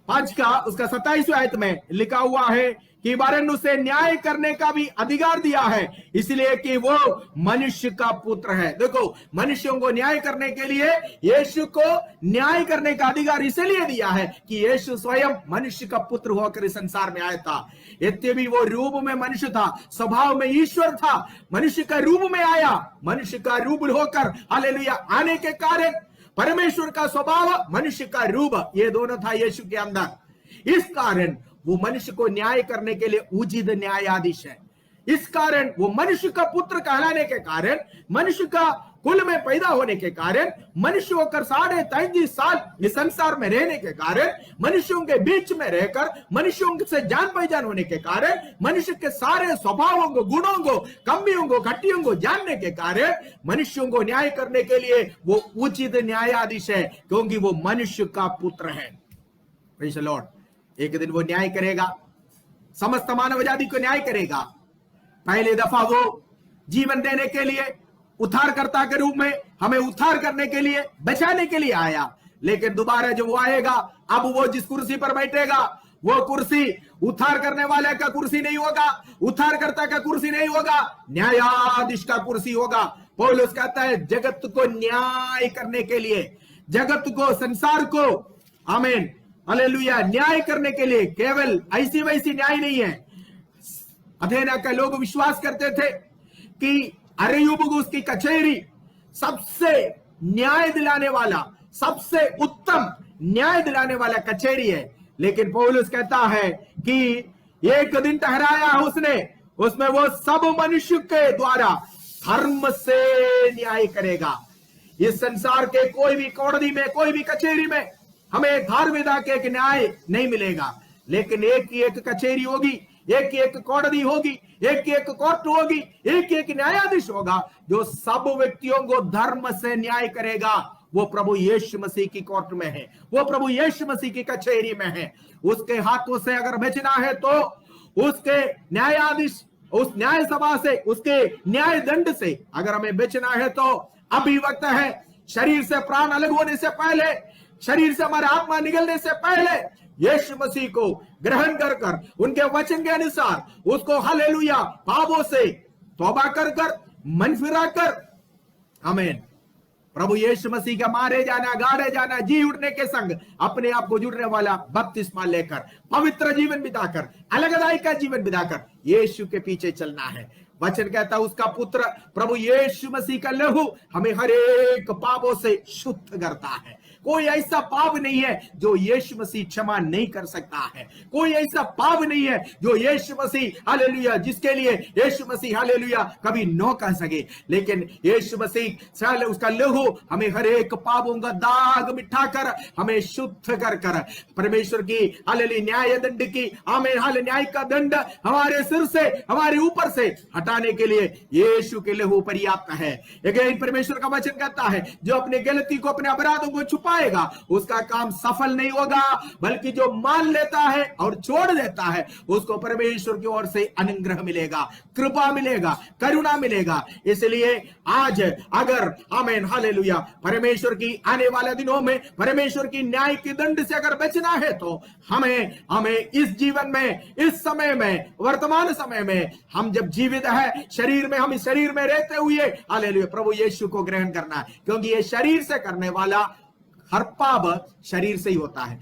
5 का उसका 27वें आयत में लिखा हुआ है कि वरन उसे न्याय करने का भी अधिकार दिया है, इसलिए कि वो मनुष्य का पुत्र है। देखो, मनुष्यों को न्याय करने के लिए यीशु को न्याय करने का अधिकार इसलिए दिया है कि यीशु स्वयं मनुष्य का पुत्र होकर इस संसार में आया था। यद्यपि वो रूप में मनुष्य था, स्वभाव में ईश्वर था, मनुष्य का रूप में आया, मनुष्य का रूप होकर हालेलुया आने के कारण परमेश्वर का स्वभाव, मनुष्य का रूप, ये दोनों था यीशु के अंदर। इस कारण वो मनुष्य को न्याय करने के लिए उचित न्यायाधीश है। इस कारण वो मनुष्य का पुत्र कहलाने के कारण, मनुष्य का कुल में पैदा होने के कारण, मनुष्य होकर 33.5 साल इस संसार में रहने के कारण, मनुष्यों के बीच में रहकर मनुष्यों से जान पहचान होने के कारण, मनुष्य के सारे स्वभावों को, गुणों को, कमियों को, घटियों को जानने के कारण मनुष्यों को न्याय करने के लिए वो उचित न्यायाधीश है, क्योंकि वो मनुष्य का पुत्र है। Praise the Lord. एक दिन वो न्याय करेगा, समस्त मानव जाति को न्याय करेगा। पहले दफा वो जीवन देने के लिए, उद्धारकर्ता के रूप में हमें उद्धार करने के लिए, बचाने के लिए आया। लेकिन दोबारा जब वो आएगा, अब वो जिस कुर्सी पर बैठेगा, वो कुर्सी उद्धार करने वाले का कुर्सी नहीं होगा, उद्धारकर्ता का कुर्सी नहीं होगा, न्यायाधीश का कुर्सी होगा। पौलुस कहता है जगत को न्याय करने के लिए, जगत को, संसार को, आमीन, हालेलुया, न्याय करने के लिए। केवल ऐसी वैसी न्याय नहीं है। अथेना के लोग विश्वास करते थे कि अरेयुबुगुस की कचहरी सबसे न्याय दिलाने वाला, सबसे उत्तम न्याय दिलाने वाला कचहरी है। लेकिन पौलुस कहता है कि एक दिन ठहराया उसने, उसमें वो सब मनुष्य के द्वारा धर्म से न्याय करेगा। इस संसार के कोई भी कोड़दी में, कोई भी कचहरी में हमें धार्मिकता के एक न्याय नहीं मिलेगा। लेकिन एक ही एक कचहरी होगी, एक ही एक कोड़दी होगी, एक ही एक कोर्ट होगी, एक ही एक न्यायाधीश होगा जो सब व्यक्तियों को धर्म से न्याय करेगा। वो प्रभु यीशु मसीह की कोर्ट में है, वो प्रभु यीशु मसीह की कचहरी में है। उसके हाथों से अगर बचना है तो उसके न्यायाधीश, उस न्याय सभा से, उसके न्याय दंड से अगर हमें बचना है तो अभी वक्त है। शरीर से प्राण अलग होने से पहले, शरीर से हमारा आत्मा निकलने से पहले यीशु मसीह को ग्रहण कर कर, उनके वचन के अनुसार उसको हालेलुया पापों से तौबा कर कर, मन फिरा कर, आमीन, प्रभु यीशु मसीह का मारे जाना, गाड़े जाना, जी उठने के संग अपने आप को जुड़ने वाला बपतिस्मा लेकर, पवित्र जीवन बिताकर, अलगदाई का जीवन बिताकर यीशु के पीछे चलना है। वचन कहता है उसका पुत्र प्रभु यीशु मसीह का लहू हमें हर एक पापों से शुद्ध करता है। कोई ऐसा पाप नहीं है जो यीशु मसीह क्षमा नहीं कर सकता है। कोई ऐसा पाप नहीं है जो यीशु मसीह हालेलुया, जिसके लिए यीशु मसीह हालेलुया कभी न कह सके। लेकिन यीशु मसीह उसका लहू हमें हर एक पापों का दाग मिटा कर, हमें शुद्ध कर कर परमेश्वर की हालेलुया न्याय दंड की, आमीन, हाले न्याय का दंड हमारे सिर से, हमारे ऊपर से हटाने के लिए यीशु के लहू पर्याप्त है। अगेन परमेश्वर का वचन कहता है जो अपने गलती को, अपने अपराधों को छुपाएगा उसका काम सफल नहीं होगा, बल्कि जो मान लेता है और छोड़ देता है उसको परमेश्वर की ओर से अनुग्रह मिलेगा, कृपा मिलेगा, करुणा मिलेगा। इसलिए आज अगर आमीन हालेलुया परमेश्वर की आने वाले दिनों में परमेश्वर की न्याय के दंड से अगर बचना है तो हमें इस जीवन में, इस समय में, वर्तमान समय में हम जब जीवित है शरीर में, हम इस शरीर में रहते हुए हालेलुया प्रभु यीशु को ग्रहण करना है, क्योंकि ये शरीर से करने वाला हर पाप शरीर से ही होता है।